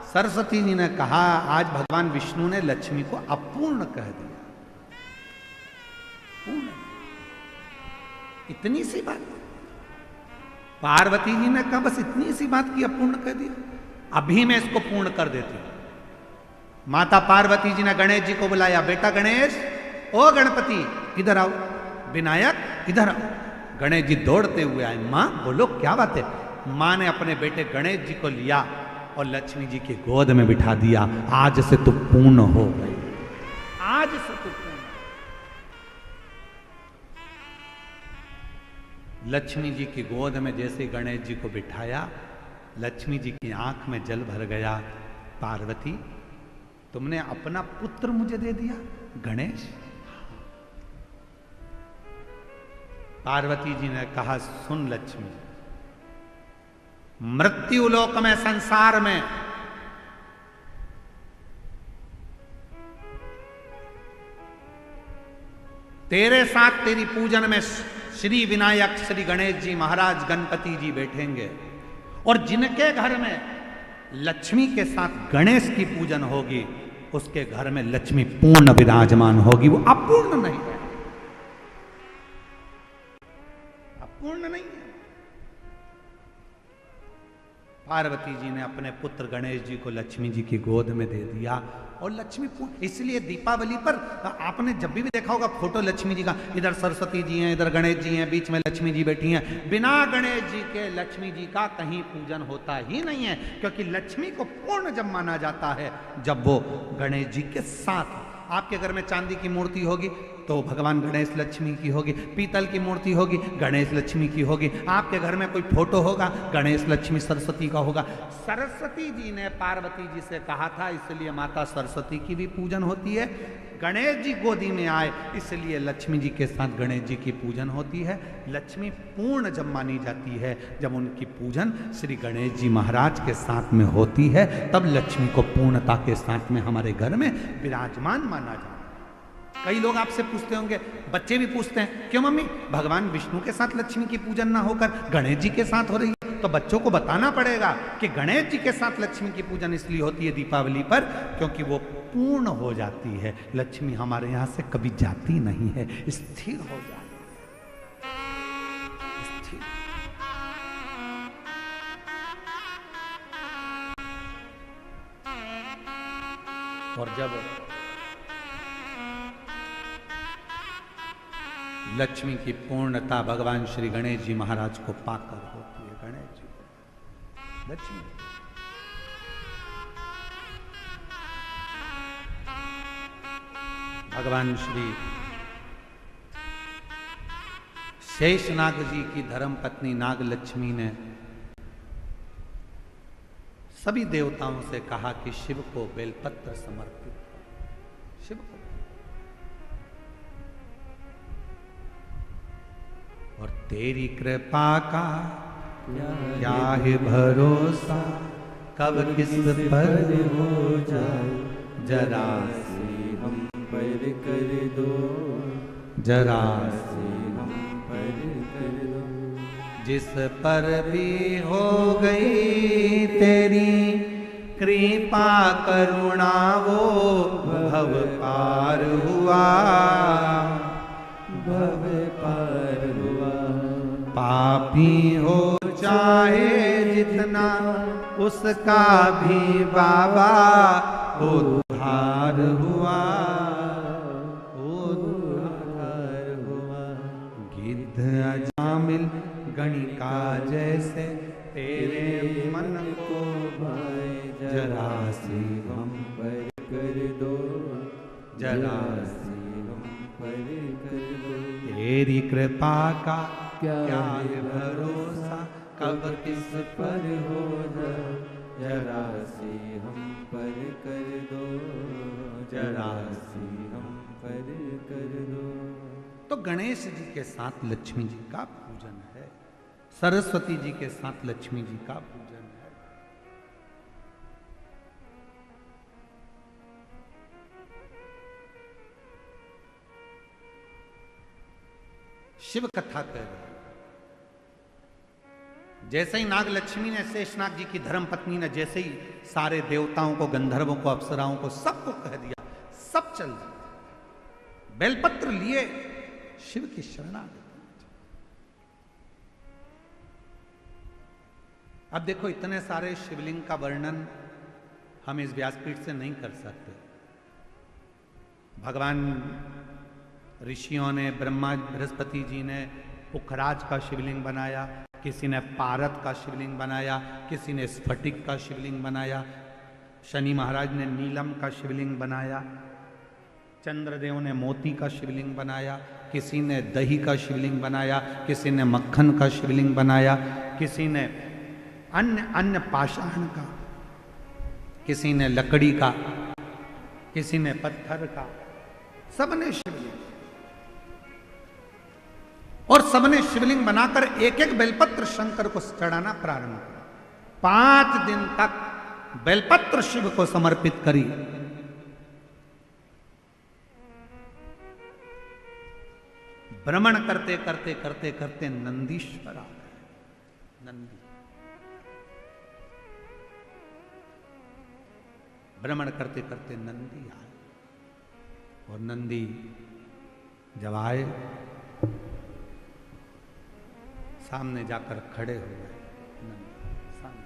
सरस्वती जी ने कहा, आज भगवान विष्णु ने लक्ष्मी को अपूर्ण कह दिया। पूर्ण, इतनी सी बात। पार्वती जी ने कहा, बस इतनी सी बात की अपूर्ण कह दिया, अभी मैं इसको पूर्ण कर देती हूं। माता पार्वती जी ने गणेश जी को बुलाया, बेटा गणेश, ओ गणपति इधर आओ, विनायक इधर आओ। गणेश जी दौड़ते हुए आए। मां बोलो क्या बात है? मां ने अपने बेटे गणेश जी को लिया और लक्ष्मी जी की गोद में बिठा दिया। आज से तू पूर्ण हो गई, आज से तू पूर्ण। लक्ष्मी जी की गोद में जैसे गणेश जी को बिठाया, लक्ष्मी जी की आंख में जल भर गया। पार्वती, तुमने अपना पुत्र मुझे दे दिया गणेश? पार्वती जी ने कहा, सुन लक्ष्मी, मृत्यु लोक में, संसार में तेरे साथ तेरी पूजन में श्री विनायक, श्री गणेश जी महाराज, गणपति जी बैठेंगे, और जिनके घर में लक्ष्मी के साथ गणेश की पूजन होगी, उसके घर में लक्ष्मी पूर्ण विराजमान होगी। वो अपूर्ण नहीं है, अपूर्ण नहीं है। पार्वती जी ने अपने पुत्र गणेश जी को लक्ष्मी जी की गोद में दे दिया, और लक्ष्मी पूर्ण। इसलिए दीपावली पर आपने जब भी देखा होगा फोटो लक्ष्मी जी का, इधर सरस्वती जी हैं, इधर गणेश जी हैं, बीच में लक्ष्मी जी बैठी हैं। बिना गणेश जी के लक्ष्मी जी का कहीं पूजन होता ही नहीं है, क्योंकि लक्ष्मी को पूर्ण जब माना जाता है जब वो गणेश जी के साथ। आपके घर में चांदी की मूर्ति होगी तो भगवान गणेश लक्ष्मी की होगी, पीतल की मूर्ति होगी गणेश लक्ष्मी की होगी, आपके घर में कोई फोटो होगा गणेश लक्ष्मी सरस्वती का होगा। सरस्वती जी ने पार्वती जी से कहा था, इसलिए माता सरस्वती की भी पूजन होती है। गणेश जी गोदी में आए, इसलिए लक्ष्मी जी के साथ गणेश जी की पूजन होती है। लक्ष्मी पूर्ण जब मानी जाती है जब उनकी पूजन श्री गणेश जी महाराज के साथ में होती है, तब लक्ष्मी को पूर्णता के साथ में हमारे घर में विराजमान माना जाता है। कई लोग आपसे पूछते होंगे, बच्चे भी पूछते हैं, क्यों मम्मी भगवान विष्णु के साथ लक्ष्मी की पूजन ना होकर गणेश जी के साथ हो रही है? तो बच्चों को बताना पड़ेगा कि गणेश जी के साथ लक्ष्मी की पूजन इसलिए होती है दीपावली पर, क्योंकि वो पूर्ण हो जाती है। लक्ष्मी हमारे यहां से कभी जाती नहीं है, स्थिर हो जाती है, स्थिर। और जब लक्ष्मी की पूर्णता भगवान श्री गणेश जी महाराज को पाकर होती है, गणेश जी को लक्ष्मी, भगवान श्री शेषनाग जी की धर्म पत्नी नाग लक्ष्मी ने सभी देवताओं से कहा कि शिव को बेलपत्र समर्पित करो। शिव को, और तेरी कृपा का क्या है भरोसा, कब किस पर हो जाए, जरा से हम पर कर दो, जरा से हम पर कर दो। जिस पर भी हो गई तेरी कृपा करुणा, वो भव पार हुआ, भव पार हुआ। पापी हो चाहे जितना, उसका भी बाबा उद्धार हुआ, उद्धार हुआ। गिद्ध अजामिल गणिका जैसे तेरे मन को भाई जरा सी हम पर कर दो, जरा से हम पर कर दो। तेरी कृपा का क्या है भरोसा, कब किस पर हो जाए, जरा से हम पर कर दो, जरा से हम पर कर दो। तो गणेश जी के साथ लक्ष्मी जी का पूजन है, सरस्वती जी के साथ लक्ष्मी जी का पूजन है। शिव कथा कह रहे हैं। जैसे ही नाग लक्ष्मी ने, शेषनाग जी की धर्म पत्नी ने जैसे ही सारे देवताओं को, गंधर्वों को, अप्सराओं को, सबको कह दिया, सब चल दिया, बेलपत्र लिए शिव की शरणागति। अब देखो, इतने सारे शिवलिंग का वर्णन हम इस व्यासपीठ से नहीं कर सकते। भगवान ऋषियों ने, ब्रह्मा बृहस्पति जी ने पुखराज का शिवलिंग बनाया, किसी ने पारत का शिवलिंग बनाया, किसी ने स्फटिक का शिवलिंग बनाया, शनि महाराज ने नीलम का शिवलिंग बनाया, चंद्रदेव ने मोती का शिवलिंग बनाया, किसी ने दही का शिवलिंग बनाया, किसी ने मक्खन का शिवलिंग बनाया, किसी ने अन्य पाषाण का, किसी ने लकड़ी का, किसी ने पत्थर का, सबने शिवलिंग, और सबने शिवलिंग बनाकर एक एक बेलपत्र शंकर को चढ़ाना प्रारंभ किया। 5 दिन तक बेलपत्र शिव को समर्पित करी। भ्रमण करते करते करते करते नंदीश्वर आ गए। नंदी भ्रमण करते करते नंदी आए, और नंदी जब आए सामने जाकर खड़े हो गए। नंदी सामने,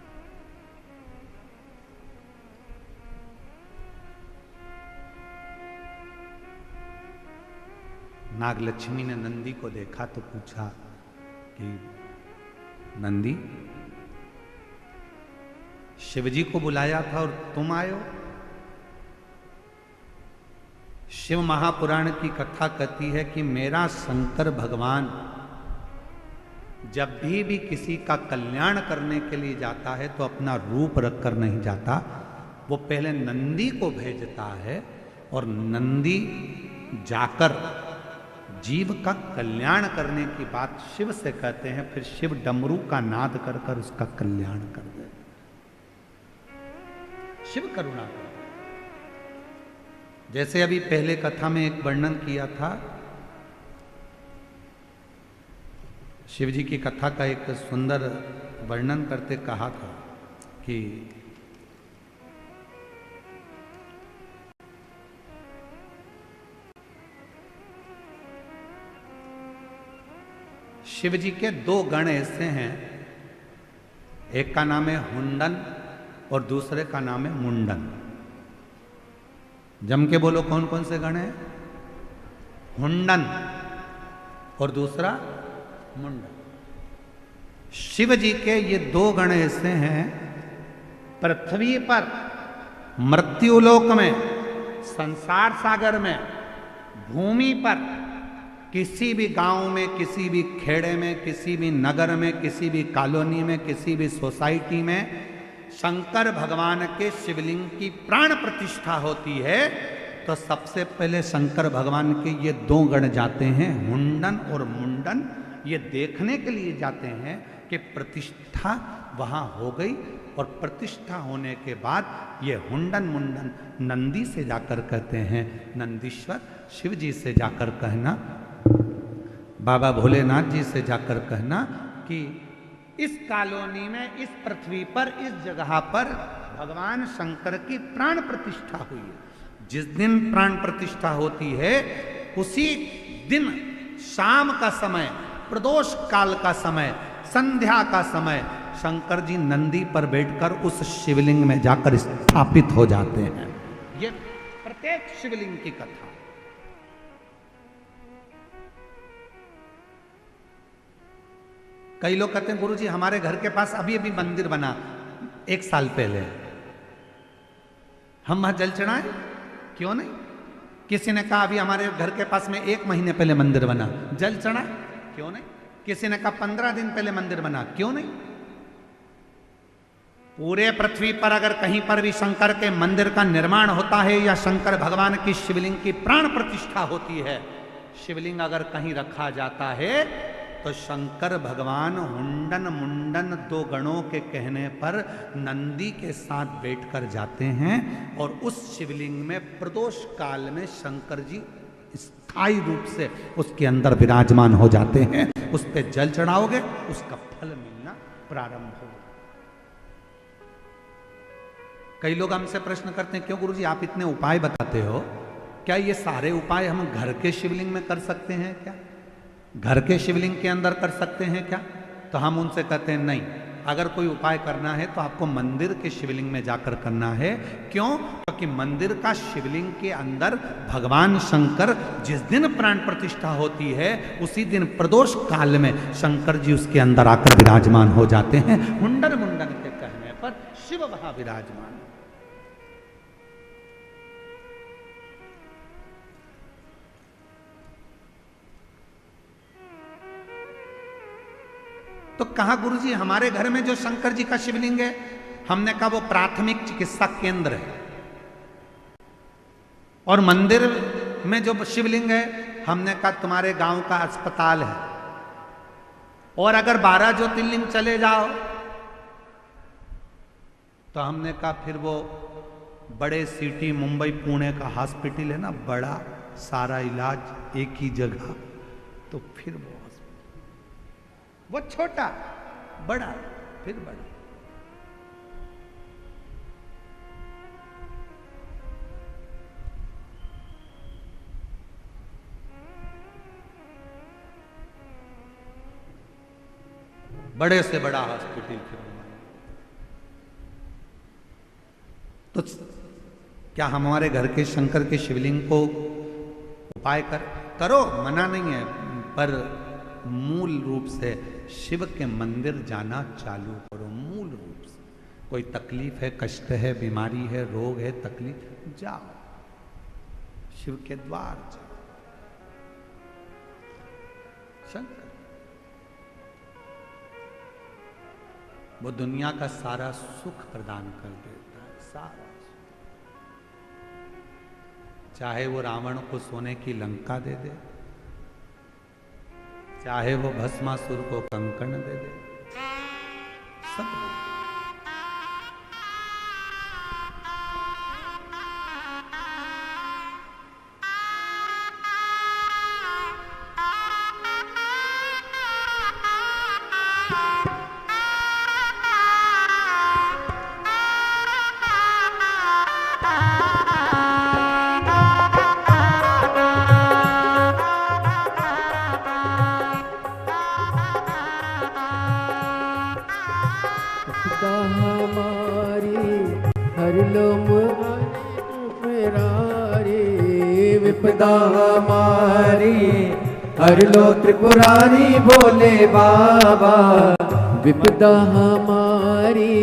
नागलक्ष्मी ने नंदी को देखा तो पूछा कि नंदी, शिवजी को बुलाया था और तुम आए हो? शिव महापुराण की कथा कहती है कि मेरा शंकर भगवान जब भी किसी का कल्याण करने के लिए जाता है तो अपना रूप रखकर नहीं जाता, वो पहले नंदी को भेजता है, और नंदी जाकर जीव का कल्याण करने की बात शिव से कहते हैं, फिर शिव डमरू का नाद कर कर उसका कल्याण कर देते। शिव करुणा कर, जैसे अभी पहले कथा में एक वर्णन किया था, शिव जी की कथा का एक सुंदर वर्णन करते कहा था कि शिव जी के 2 गण ऐसे हैं, एक का नाम है हुंडन और दूसरे का नाम है मुंडन। जम के बोलो कौन कौन से गण हैं? हुंडन और दूसरा मुंडन। शिव जी के ये 2 गण ऐसे हैं, पृथ्वी पर मृत्युलोक में, संसार सागर में, भूमि पर किसी भी गांव में, किसी भी खेड़े में, किसी भी नगर में, किसी भी कॉलोनी में, किसी भी सोसाइटी में शंकर भगवान के शिवलिंग की प्राण प्रतिष्ठा होती है तो सबसे पहले शंकर भगवान के ये दो गण जाते हैं, हुंडन और मुंडन। ये देखने के लिए जाते हैं कि प्रतिष्ठा वहाँ हो गई, और प्रतिष्ठा होने के बाद ये हुंडन मुंडन नंदी से जाकर कहते हैं, नंदीश्वर शिव जी से जाकर कहना, बाबा भोलेनाथ जी से जाकर कहना कि इस कॉलोनी में, इस पृथ्वी पर, इस जगह पर भगवान शंकर की प्राण प्रतिष्ठा हुई है। जिस दिन प्राण प्रतिष्ठा होती है उसी दिन शाम का समय, प्रदोष काल का समय, संध्या का समय शंकर जी नंदी पर बैठकर उस शिवलिंग में जाकर स्थापित हो जाते हैं। ये प्रत्येक शिवलिंग की कथा। कई लोग कहते हैं गुरुजी हमारे घर के पास अभी अभी मंदिर बना 1 साल पहले, हम वहां जल चढ़ाएं? क्यों नहीं? किसी ने कहा अभी हमारे घर के पास में 1 महीने पहले मंदिर बना, जल चढ़ाएं? क्यों नहीं? किसी ने कहा 15 दिन पहले मंदिर बना, क्यों नहीं? पूरे पृथ्वी पर अगर कहीं पर भी शंकर के मंदिर का निर्माण होता है या शंकर भगवान की शिवलिंग की प्राण प्रतिष्ठा होती है, शिवलिंग अगर कहीं रखा जाता है तो शंकर भगवान हुंडन मुंडन 2 गणों के कहने पर नंदी के साथ बैठकर जाते हैं और उस शिवलिंग में प्रदोष काल में शंकर जी स्थायी रूप से उसके अंदर विराजमान हो जाते हैं। उस पे जल चढ़ाओगे उसका फल मिलना प्रारंभ होगा। कई लोग हमसे प्रश्न करते हैं क्यों गुरुजी आप इतने उपाय बताते हो, क्या ये सारे उपाय हम घर के शिवलिंग में कर सकते हैं क्या? घर के शिवलिंग के अंदर कर सकते हैं क्या? तो हम उनसे कहते हैं नहीं, अगर कोई उपाय करना है तो आपको मंदिर के शिवलिंग में जाकर करना है। क्यों? क्योंकि मंदिर का शिवलिंग के अंदर भगवान शंकर जिस दिन प्राण प्रतिष्ठा होती है उसी दिन प्रदोष काल में शंकर जी उसके अंदर आकर विराजमान हो जाते हैं। हुंडन मुंडन के कहने पर शिव वहां विराजमान। तो कहा गुरुजी हमारे घर में जो शंकर जी का शिवलिंग है, हमने कहा वो प्राथमिक चिकित्सा केंद्र है, और मंदिर में जो शिवलिंग है हमने कहा तुम्हारे गांव का अस्पताल है, और अगर 12 ज्योतिर्लिंग चले जाओ तो हमने कहा फिर वो बड़े सिटी मुंबई पुणे का हॉस्पिटल है ना, बड़ा सारा इलाज एक ही जगह, तो फिर वो छोटा बड़ा फिर बड़ा। बड़े से बड़ा हॉस्पिटल फिर। तो क्या हमारे घर के शंकर के शिवलिंग को उपाय करो, मना नहीं है, पर मूल रूप से शिव के मंदिर जाना चालू करो। मूल रूप से कोई तकलीफ है, कष्ट है, बीमारी है, रोग है, तकलीफ, जाओ शिव के द्वार जाओ। शंकर वो दुनिया का सारा सुख प्रदान कर देता है, सारा। चाहे वो रावण को सोने की लंका दे दे, चाहे वो भस्मासुर को कंकण दे दे, सब दे। विपदा हमारी हर लो त्रिपुरारी भोले बाबा, विपदा हमारी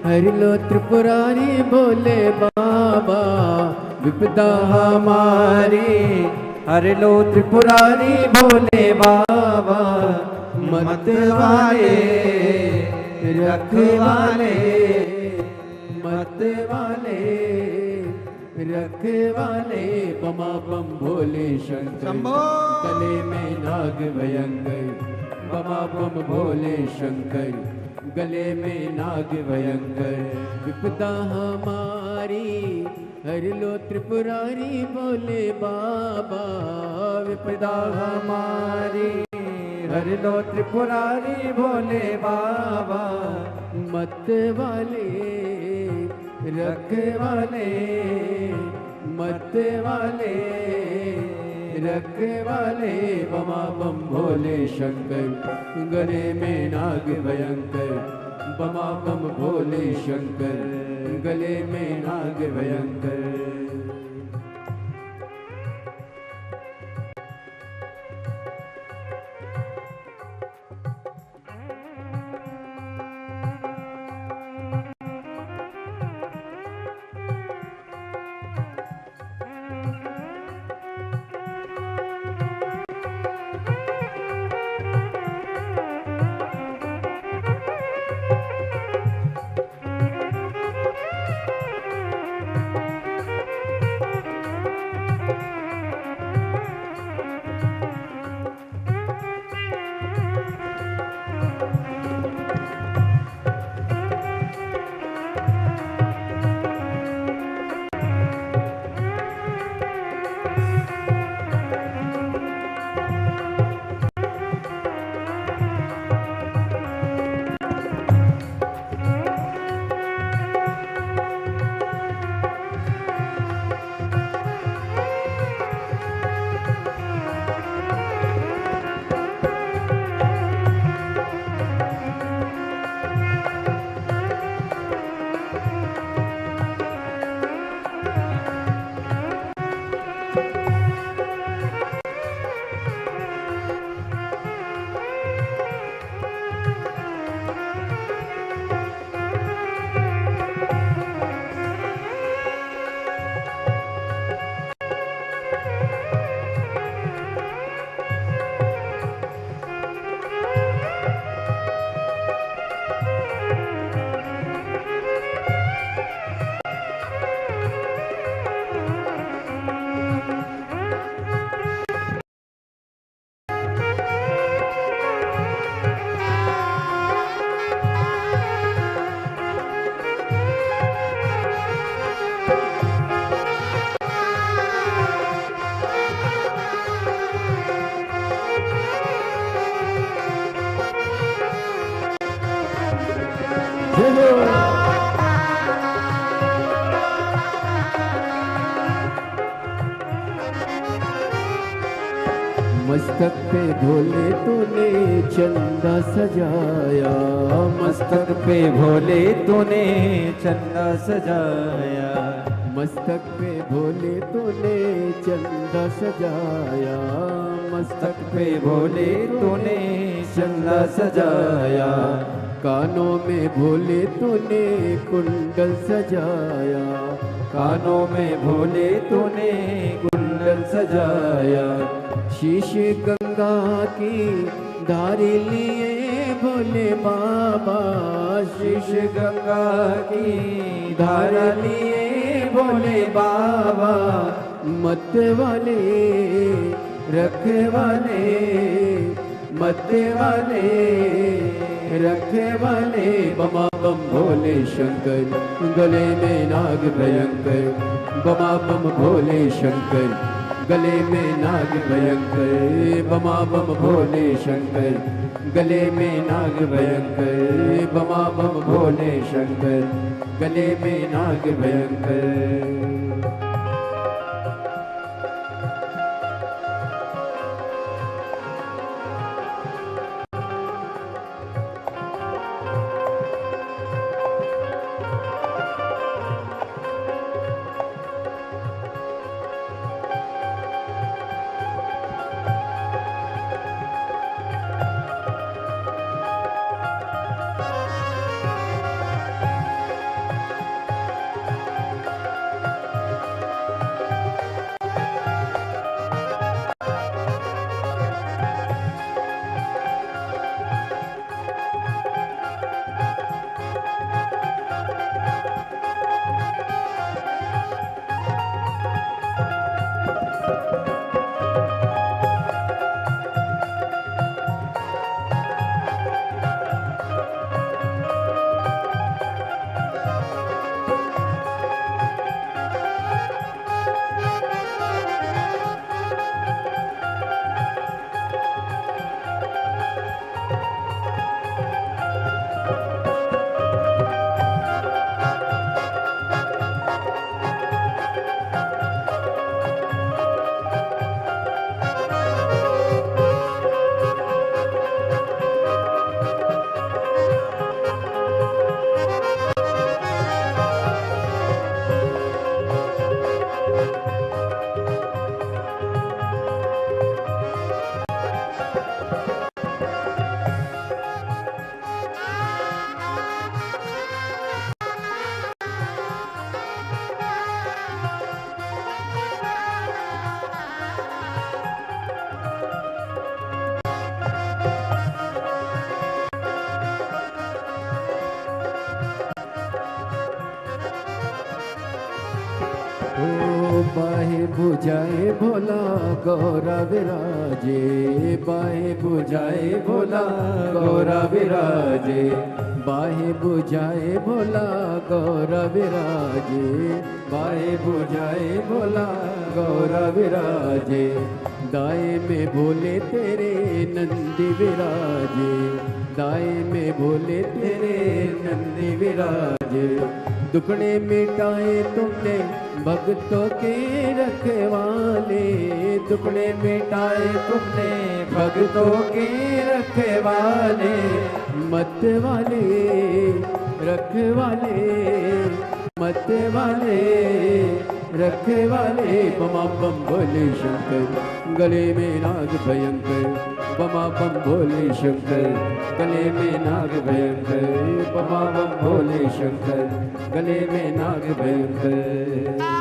हर लो त्रिपुरारी भोले बाबा, विपदा हमारी हर लो त्रिपुरारी भोले बाबा, मत वाले रखवाले, मत वाले रखवाले, बमा बम भोले शंकर, शंभो। गले में नाग भयंकर, बमा बम भोले शंकर, गले में नाग भयंकर, विपदा हमारी हर लो त्रिपुरारी भोले बाबा, विपदा हमारी हर लो त्रिपुरारी भोले बाबा, मत वाले रखवाले, मत वाले रखवाले, बमा बम भोले शंकर, गले में नाग भयंकर, बमा बम भोले शंकर, गले में नाग भयंकर। मस्तक पे भोले तूने चंदा सजाया, मस्तक पे भोले तूने चंदा सजाया, मस्तक पे भोले तूने चंदा सजाया, मस्तक पे भोले तूने चंदा सजाया, कानों में भोले तूने कुंडल सजाया, कानों में भोले तूने कुंडल सजाया, शीश गंगा की धारी लिए भोले बाबा, शीश गंगा की धारा लिए भोले बाबा, मत वाले रखवाले, मत वाले रखवाले, बमा बम भोले शंकर, गले में नाग भयंकर, बमा बम भोले शंकर, गले में नाग भयंकर, बमा बम भोले शंकर, गले में नाग भयंकर, बमा बम भोले शंकर, गले में नाग भयंकर। बाहे बुझाए भोला गौरा विराजे, बाहे बुझाए भोला गौरा विराजे, बाहे बुझाए भोला गौरा विराजे, बाहे बुझाए भोला गौरा विराजे, दाएं में भोले तेरे नंदी विराजे, दाएं में भोले तेरे नंदी विराजे, दुखड़े मिटाए तुमने भक्तों के रखवाले, दुखड़े मिटाए तुमने भक्तों के रखवाले, मत वाले रखवाले, मत वाले रखवाले, बमा बम भोले शंकर गले में नाग भयंकर, बमा बम भोले शंकर गले में नाग भयंकर, बमा बम भोले शंकर गले में नाग भयंकर।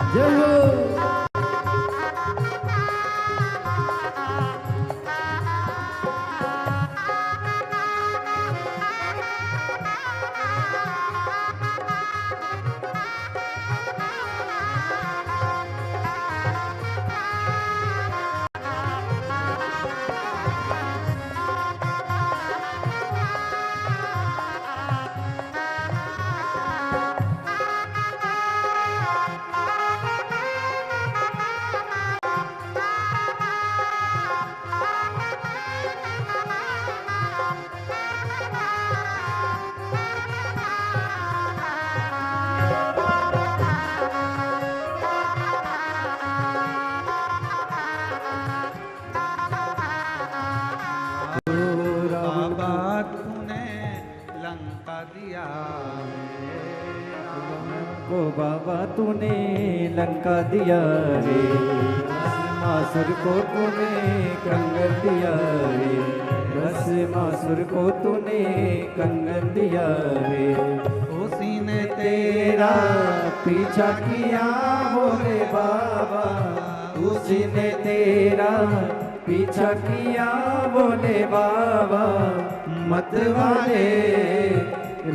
जय हो। को बाबा तूने लंका दिया रे, मासुर को तूने कंगन दिया रे, बस मासुर को तूने कंगन दिया रे, उसी ने तेरा पीछा किया बोले बाबा, उसी ने तेरा पीछा किया बोले बाबा, मत वाले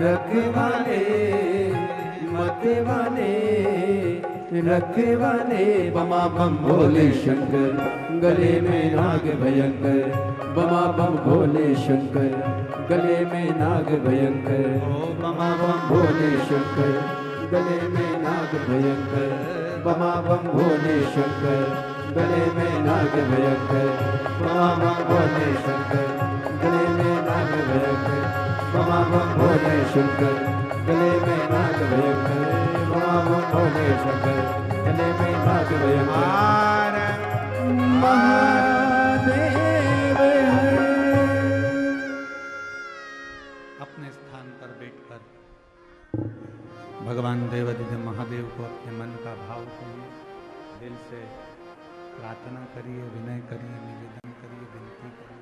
रखवाले, मत वाले रखवाले, बमा बम भोले शंकर गले में नाग भयंकर, बमा बम भोले शंकर गले में नाग भयंकर, बमा बम भोले शंकर गले में नाग भयंकर, बमा बम भोले शंकर गले में नाग भयंकर, बमा बम भोले शंकर गले में नाग भयंकर, बमा बम भोले शंकर गले में नाग भयंकर, बमा बम भोले शंकर गले में नाग भयंकर। महादेव अपने स्थान पर बैठकर भगवान देवाधिदेव महादेव को अपने मन का भाव करिए, दिल से प्रार्थना करिए, विनय करिए, निवेदन करिए, विनती करिए।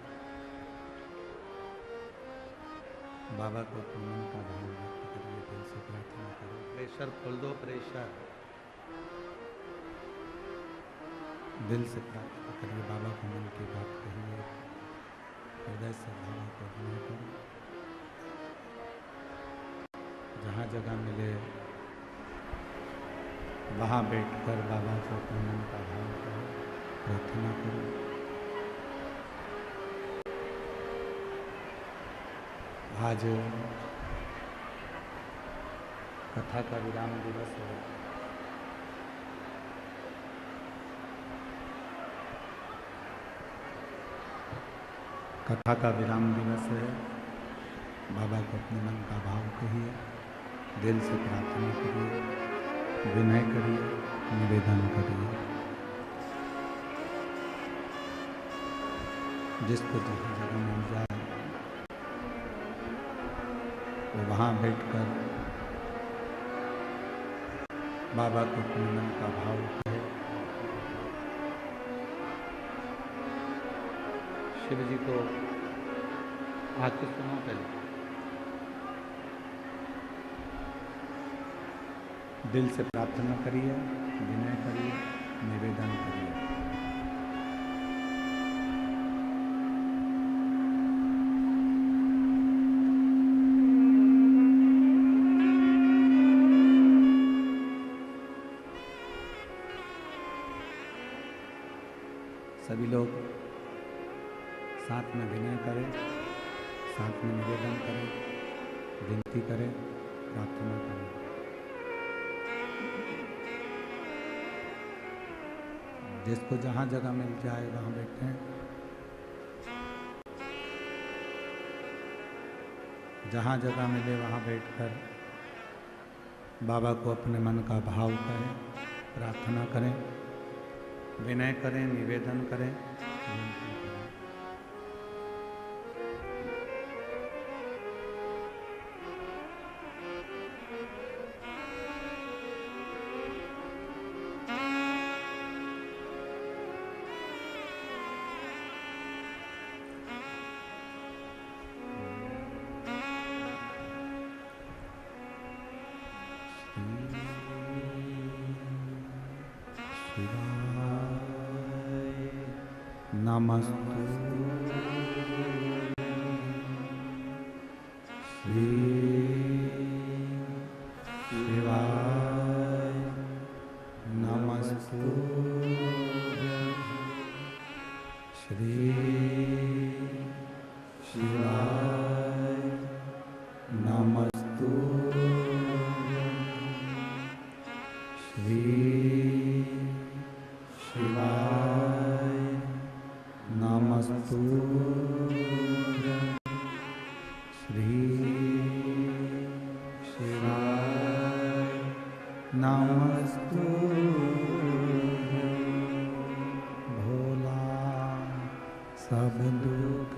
बाबा को अपने मन का भाव व्यक्त करिए, दिल से प्रार्थना करिए। प्रेशर खोल दो, प्रेशर। दिल से प्रार्थना करिए, बाबा को मन की बात कहिए, हृदय से भाव को अभिनय करिए। जहाँ जगह मिले वहाँ बैठकर बाबा को अपने मन का भाव करो, प्रार्थना करो। आज कथा का विराम दिवस है। कथा का विराम दिवस है। बाबा को अपने मन का भाव कहिए, दिल से प्रार्थना करिए, विनय करिए, निवेदन करिए। जिसको जहाँ जगह मिल जाए वो वहाँ बैठकर बाबा को अपने मन का भाव कहे। शिव जी को आके सुनो पहले, दिल से प्रार्थना करिए, विनय करिए, निवेदन करिए। सभी लोग साथ में विनय करें, साथ में निवेदन करें, विनती करें, प्रार्थना करें। जिसको जहाँ जगह मिल जाए वहाँ बैठें। जहाँ जगह मिले वहाँ बैठकर बाबा को अपने मन का भाव करें, प्रार्थना करें, विनय करें, निवेदन करें, विनती करें। नमस्तु श्री शिवाय, नमस्तु श्री शिवाय, नमस्तु श्री शिवाय, नमस्तु श्री शिवाय, नमस्तु भोला सब दुख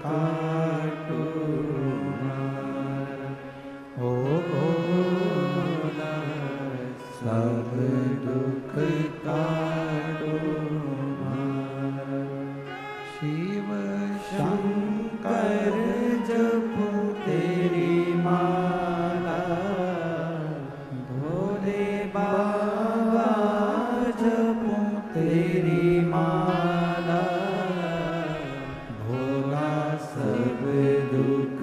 काटो ओ भोला सब दुख काटो। शिव शंकर जपो तेरी माला, भोले बाबा जपो तेरी माला, भोला सब दुख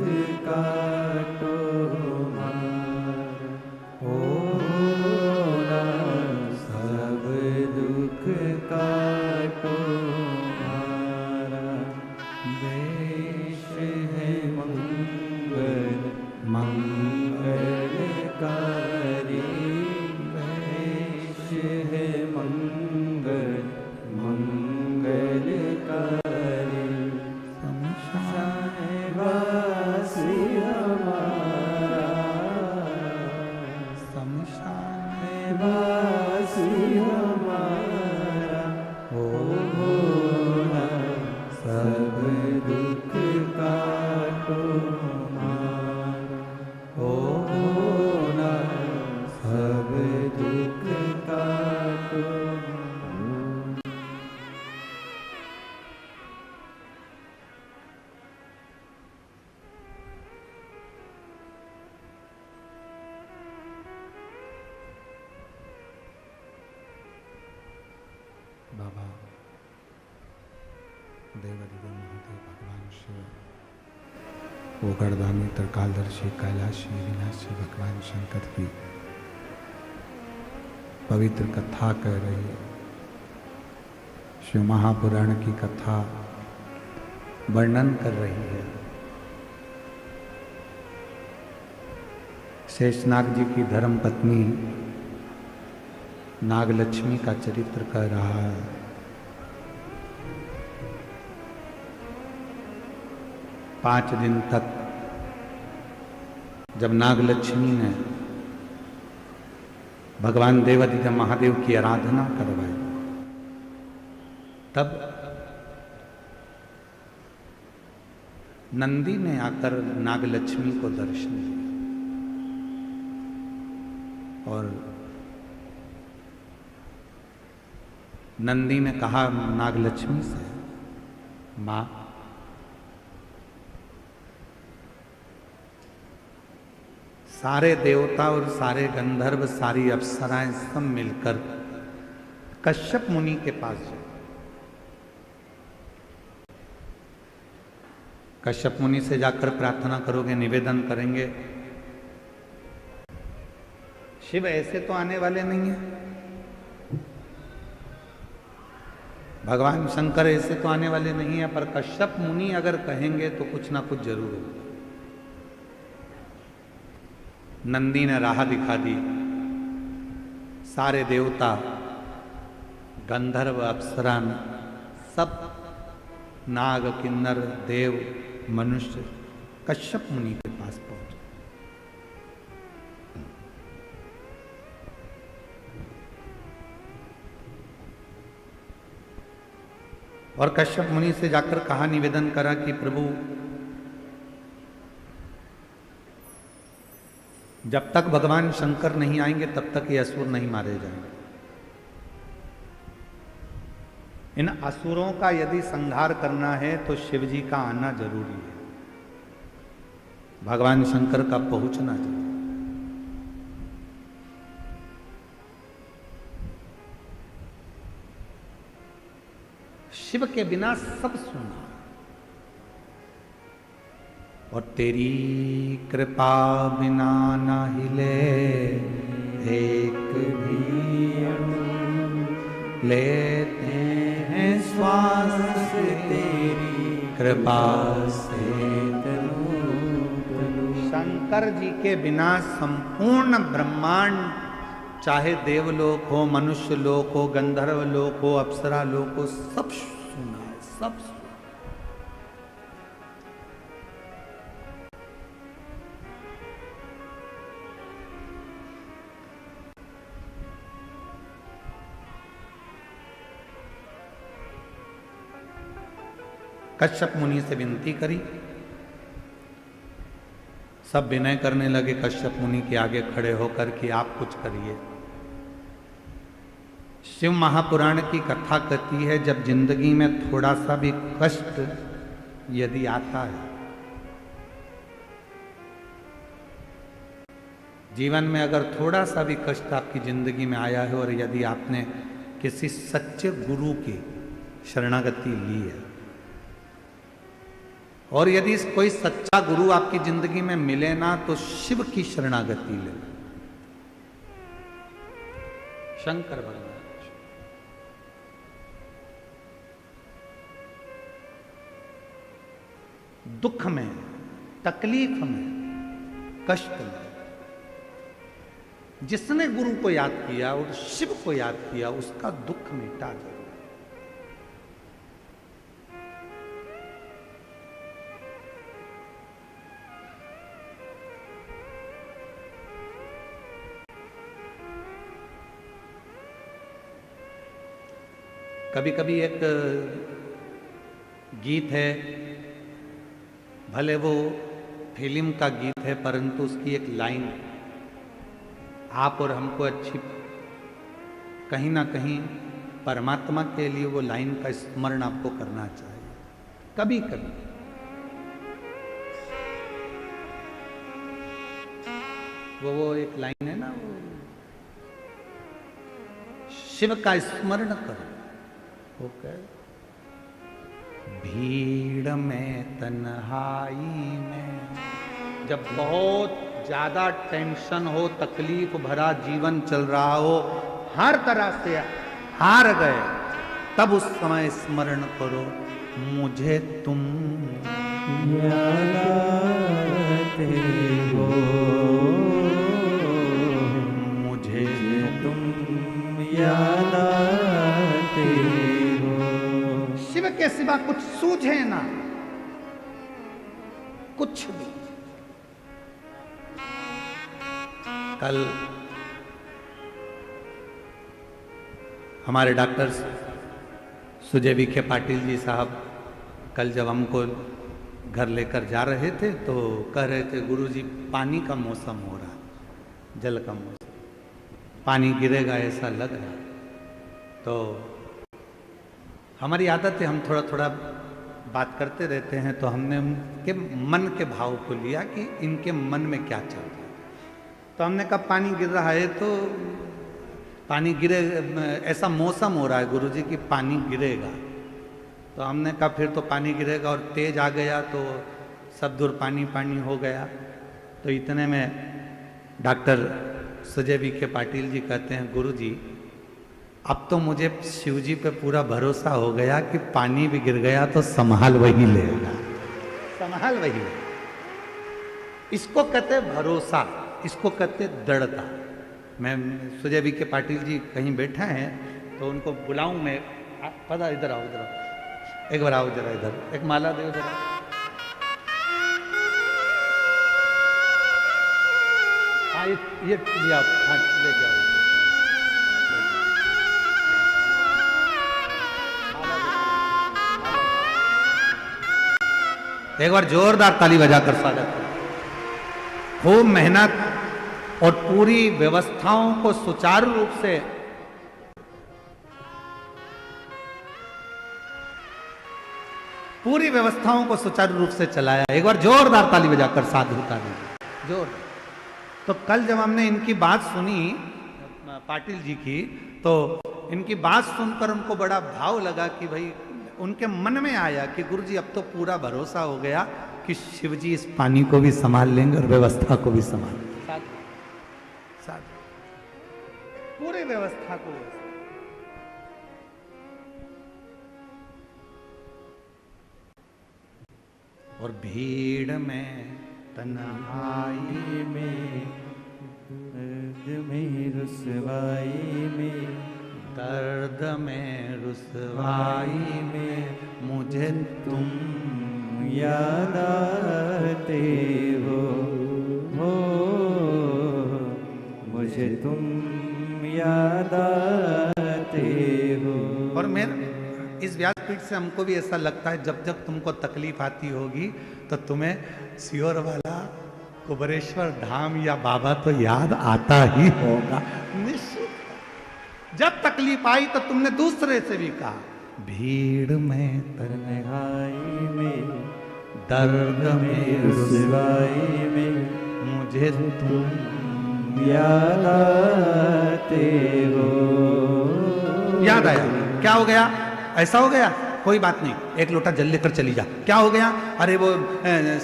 काटो ओ भोला सब दुख काटो। देश है मंगल मंगलकारी, देश है मंगल मंगलकारी। शमशान वासी हमारा, शमशान वासी हमारा ओ भोला सब दुख काटो ओ भोला सब दुख काटो। बाबा देवादिदेव महादेव भगवान शिव, वो गर्दानी त्रिकालदर्शी कैलाशी विनाशी भगवान शंकर की पवित्र कथा कह रही है। शिव महापुराण की कथा वर्णन कर रही है। शेषनाग जी की धर्मपत्नी नागलक्ष्मी का चरित्र कह रहा है। पांच दिन तक जब नागलक्ष्मी ने भगवान देवादिदेव महादेव की आराधना करवाई, तब नंदी ने आकर नागलक्ष्मी को दर्शन दिया और नंदी ने कहा नागलक्ष्मी से, मां, सारे देवता और सारे गंधर्व, सारी अप्सराएं सब मिलकर कश्यप मुनि के पास जाए। कश्यप मुनि से जाकर प्रार्थना करोगे, निवेदन करेंगे, शिव ऐसे तो आने वाले नहीं है, भगवान शंकर ऐसे तो आने वाले नहीं है, पर कश्यप मुनि अगर कहेंगे तो कुछ ना कुछ जरूर होगा। नंदी ने राह दिखा दी। सारे देवता, गंधर्व, अप्सरा, सब नाग, किन्नर, देव, मनुष्य कश्यप मुनि के पास पहुंचे। और कश्यप मुनि से जाकर कहा, निवेदन करा कि प्रभु, जब तक भगवान शंकर नहीं आएंगे तब तक ये असुर नहीं मारे जाएंगे। इन असुरों का यदि संहार करना है तो शिव जी का आना जरूरी है, भगवान शंकर का पहुंचना जरूरी। शिव के बिना सब सुना, और तेरी कृपा बिना न हिले एक भी अणु, लेते हैं श्वास तेरी कृपा से तनु। शंकर जी के बिना संपूर्ण ब्रह्मांड, चाहे देवलोक हो, मनुष्य लोक हो, गंधर्व लोक हो, अप्सरा लोक हो, सब सुना है, सब सुना। कश्यप मुनि से विनती करी, सब विनय करने लगे कश्यप मुनि के आगे खड़े होकर कि आप कुछ करिए। शिव महापुराण की कथा कहती है, जब जिंदगी में थोड़ा सा भी कष्ट यदि आता है, जीवन में अगर थोड़ा सा भी कष्ट आपकी जिंदगी में आया है और यदि आपने किसी सच्चे गुरु की शरणागति ली है, और यदि कोई सच्चा गुरु आपकी जिंदगी में मिले ना, तो शिव की शरणागति ले, शंकर भगवान। दुख में, तकलीफ में, कष्ट में जिसने गुरु को याद किया और शिव को याद किया, उसका दुख मिटा जाए। कभी कभी एक गीत है, भले वो फिल्म का गीत है, परंतु उसकी एक लाइन आप और हमको अच्छी, कहीं ना कहीं परमात्मा के लिए वो लाइन का स्मरण आपको करना चाहिए। कभी कभी वो एक लाइन है ना, वो शिव का स्मरण करो। ओके, भीड़ में, तन्हाई में, जब बहुत ज्यादा टेंशन हो, तकलीफ भरा जीवन चल रहा हो, हर तरह से हार गए, तब उस समय स्मरण करो मुझे तुम याद आते हो, मुझे तुम याद आते हो। शिव के सिवा कुछ सूझे ना, कुछ भी। कल हमारे डॉक्टर सुजय विखे पाटिल जी साहब कल जब हमको घर लेकर जा रहे थे तो कह रहे थे गुरुजी पानी का मौसम हो रहा, जल का मौसम, पानी गिरेगा ऐसा लग रहा। तो हमारी आदत है हम थोड़ा थोड़ा बात करते रहते हैं, तो हमने उनके मन के भाव को लिया कि इनके मन में क्या चल रहा है। तो हमने कहा पानी गिर रहा है तो पानी गिरे, ऐसा मौसम हो रहा है गुरुजी कि पानी गिरेगा। तो हमने कहा फिर तो पानी गिरेगा, और तेज आ गया तो सब दूर पानी पानी हो गया। तो इतने में डॉक्टर सुजय विखे पाटिल जी कहते हैं गुरुजी अब तो मुझे शिव जी पे पूरा भरोसा हो गया कि पानी भी गिर गया तो संभाल वही लेगा, संभाल वही लेगा। इसको कहते भरोसा, इसको कहते दृढ़ता। मैं सुजय विखे पाटिल जी कहीं बैठे हैं तो उनको बुलाऊं मैं, पता इधर आओ, इधर आओ, एक बार आओ जरा इधर, एक माला दो जरा। हाँ ये लिया, हाँ ले जाओ। एक बार जोरदार ताली बजाकर स्वागत करें। खूब मेहनत और पूरी व्यवस्थाओं को सुचारू रूप से सुचारू रूप से चलाया। एक बार जोरदार ताली बजाकर साधु ताली जोर। तो कल जब हमने इनकी बात सुनी पाटिल जी की, तो इनकी बात सुनकर उनको बड़ा भाव लगा कि भाई उनके मन में आया कि गुरुजी अब तो पूरा भरोसा हो गया कि शिव जी इस पानी को भी संभाल लेंगे और व्यवस्था को भी संभाल लेंगे, पूरी व्यवस्था को। और भीड़ में तन्हाई में, दर्द में रुसवाई में, दर्द में रुसवाई में मुझे तुम याद आते हो, मुझे तुम याद आते हो। और मेरे इस व्यासपीठ से हमको भी ऐसा लगता है जब जब तुमको तकलीफ आती होगी तो तुम्हें सियोर वाला कुबरेश्वर धाम या बाबा तो याद आता ही होगा निश्चित। जब तकलीफ आई तो तुमने दूसरे से भी कहा भीड़ में तन्हाई में, दर्द में रुसवाई में मुझे तुम याद आते हो। याद आया, क्या हो गया, ऐसा हो गया, कोई बात नहीं, एक लोटा जल लेकर चली जा। क्या हो गया, अरे वो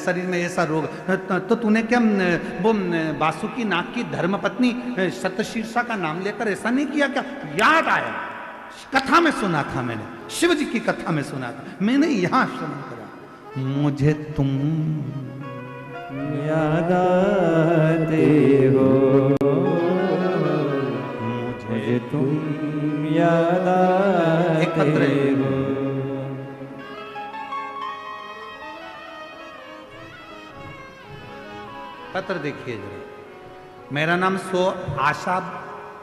शरीर में ऐसा रोग, तो तूने क्या वो बासुकी नाग की धर्मपत्नी शतशीर्षा का नाम लेकर ऐसा नहीं किया क्या? याद आया, कथा में सुना था मैंने, शिव जी की कथा में सुना था मैंने, यहाँ श्रवण करा। मुझे तुम याद आते हो, मुझे तुम याद आते हो। पत्र देखिए जरा। मेरा नाम सो आशा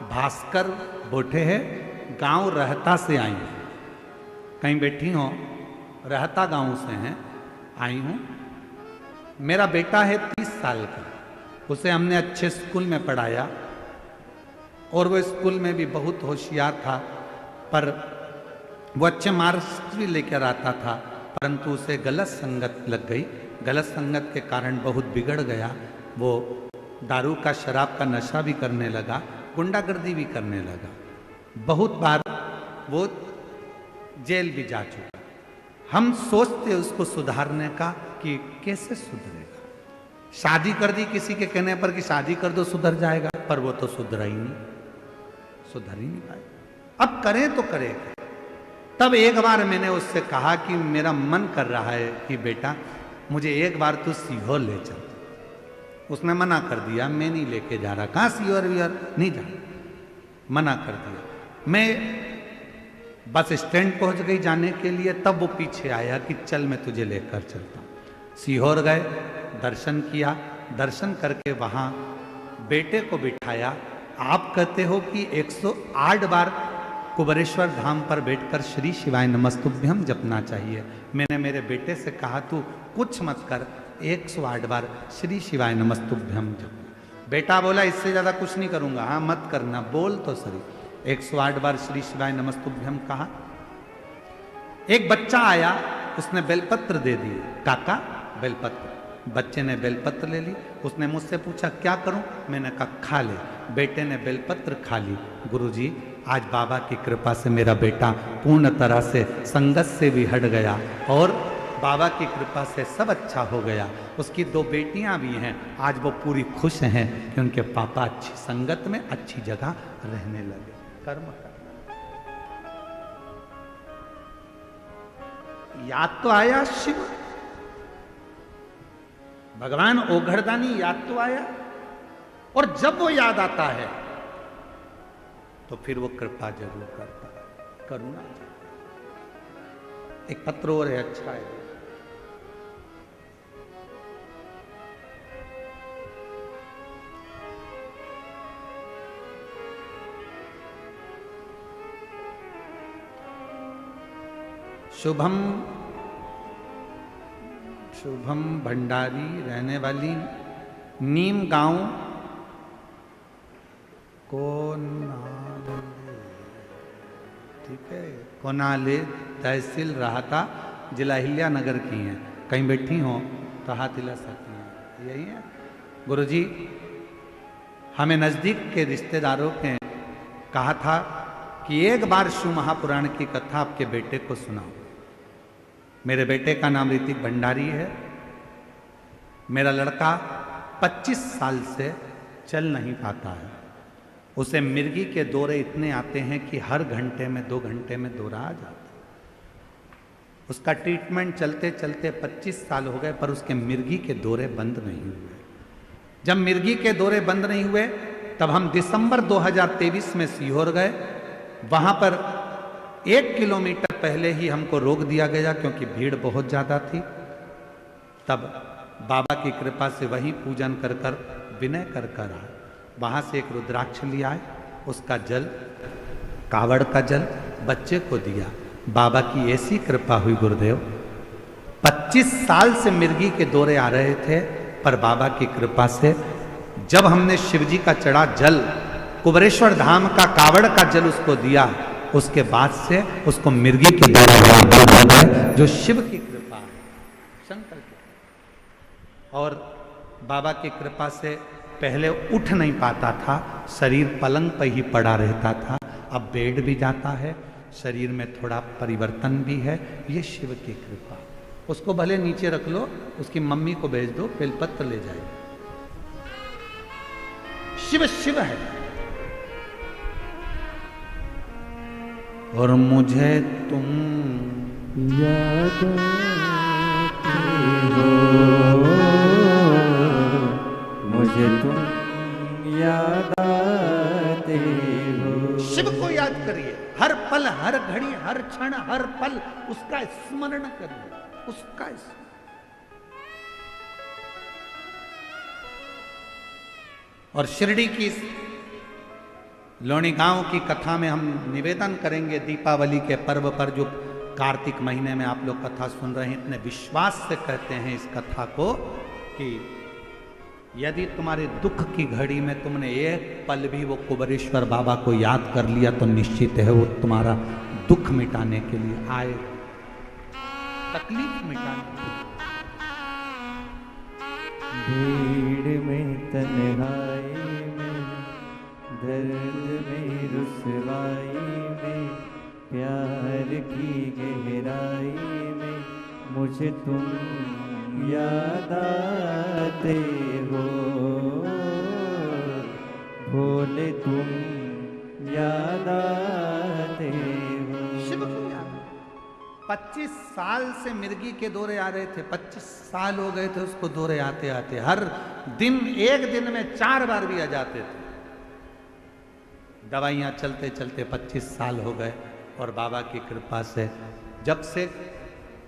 भास्कर बोठे है, गांव रहता से आई हूँ। कहीं बैठी हो, रहता गांव से हैं, आई हूँ। मेरा बेटा है 30 साल का, उसे हमने अच्छे स्कूल में पढ़ाया और वो स्कूल में भी बहुत होशियार था, पर वो अच्छे मार्क्स भी लेकर आता था, परंतु उसे गलत संगत लग गई। गलत संगत के कारण बहुत बिगड़ गया। वो दारू का, शराब का नशा भी करने लगा, गुंडागर्दी भी करने लगा। बहुत बार वो जेल भी जा चुका। हम सोचते उसको सुधारने का कि कैसे सुधरेगा। शादी कर दी किसी के कहने पर कि शादी कर दो सुधर जाएगा, पर वो तो सुधरा ही नहीं, सुधर ही नहीं पाए। अब करें तो करें। तब एक बार मैंने उससे कहा कि मेरा मन कर रहा है कि बेटा मुझे एक बार तू सीहोर ले चल। उसने मना कर दिया, मैं नहीं लेके जा रहा, कहाँ सीहोर वीहोर नहीं जा, मना कर दिया। मैं बस स्टैंड पहुंच गई जाने के लिए, तब वो पीछे आया कि चल मैं तुझे लेकर चलता हूँ। सीहोर गए, दर्शन किया, दर्शन करके वहाँ बेटे को बिठाया। आप कहते हो कि 108 बार कुबेरेश्वर धाम पर बैठकर श्री शिवाय नमस्तुभ्यम जपना चाहिए। मैंने मेरे बेटे से कहा तू कुछ मत कर, 108 बार श्री शिवाय नमस्तुभ्यम जपना। बेटा बोला इससे ज्यादा कुछ नहीं करूंगा। हाँ मत करना, बोल तो सही। 108 बार श्री शिवाय नमस्तुभ्यम कहा। एक बच्चा आया, उसने बेलपत्र दे दिए, काका बेलपत्र। बच्चे ने बेलपत्र ले ली। उसने मुझसे पूछा क्या करूं, मैंने कहा खा ले। बेटे ने बेलपत्र खा ली। गुरुजी आज बाबा की कृपा से मेरा बेटा पूर्ण तरह से संगत से भी हट गया और बाबा की कृपा से सब अच्छा हो गया। उसकी 2 बेटियां भी हैं, आज वो पूरी खुश हैं कि उनके पापा अच्छी संगत में अच्छी जगह रहने लगे। कर्म करना याद तो आया, शिव भगवान ओघड़दानी याद तो आया। और जब वो याद आता है तो फिर वो कृपा जरूर करता है, करुणा। एक पत्र और है, अच्छा है। शुभम शुभम भंडारी, रहने वाली नीम गांव कोनाले, ठीक है, कोनाले तहसील राहता, जिला हिल्या नगर की हैं। कहीं बैठी हो तो हाथ हिला सकती हैं, यही है। गुरुजी हमें नज़दीक के रिश्तेदारों के कहा था कि एक बार शिव महापुराण की कथा आपके बेटे को सुनाओ। मेरे बेटे का नाम ऋतिक भंडारी है। मेरा लड़का 25 साल से चल नहीं पाता है। उसे मिर्गी के दौरे इतने आते हैं कि हर घंटे में 2 घंटे में दौरा आ जाता है। उसका ट्रीटमेंट चलते चलते 25 साल हो गए, पर उसके मिर्गी के दौरे बंद नहीं हुए। जब मिर्गी के दौरे बंद नहीं हुए तब हम दिसंबर 2023 में सीहोर गए। वहां पर 1 किलोमीटर पहले ही हमको रोक दिया गया क्योंकि भीड़ बहुत ज़्यादा थी। तब बाबा की कृपा से वहीं पूजन कर कर विनय कर कर आए। वहाँ से एक रुद्राक्ष लिया है, उसका जल, कावड़ का जल बच्चे को दिया। बाबा की ऐसी कृपा हुई गुरुदेव, 25 साल से मिर्गी के दौरे आ रहे थे, पर बाबा की कृपा से जब हमने शिवजी का चढ़ा जल, कुबेरेश्वर धाम का कावड़ का जल उसको दिया, उसके बाद से उसको मिर्गी के दौरे, जो शिव की कृपा है, शंकर की। और बाबा की कृपा से पहले उठ नहीं पाता था, शरीर पलंग पर ही पड़ा रहता था, अब बेड भी जाता है, शरीर में थोड़ा परिवर्तन भी है। ये शिव की कृपा। उसको भले नीचे रख लो, उसकी मम्मी को भेज दो, बेलपत्र ले जाए। शिव शिव है। और मुझे तुम याद हो, मुझे तुम याद आते हो। शिव को याद करिए, हर पल, हर घड़ी, हर क्षण, हर पल उसका स्मरण करिए, उसका और शिरडी की लोणी गांव की कथा में हम निवेदन करेंगे, दीपावली के पर्व पर जो कार्तिक महीने में आप लोग कथा सुन रहे हैं, इतने विश्वास से कहते हैं इस कथा को कि यदि तुम्हारे दुख की घड़ी में तुमने एक पल भी वो कुबेरेश्वर बाबा को याद कर लिया तो निश्चित है वो तुम्हारा दुख मिटाने के लिए आए, तकलीफ मिटाने के लिए। भीड़ में तन्हाई में, दर्द में रुसवाई में, प्यार की गहराई में मुझे तुम याद आते हो, भोले तुम याद आते हो। शिव को याद। 25 साल से मिर्गी के दौरे आ रहे थे, 25 साल हो गए थे उसको दौरे आते आते, हर दिन एक दिन में 4 बार भी आ जाते थे। दवाइयां चलते चलते 25 साल हो गए और बाबा की कृपा से जब से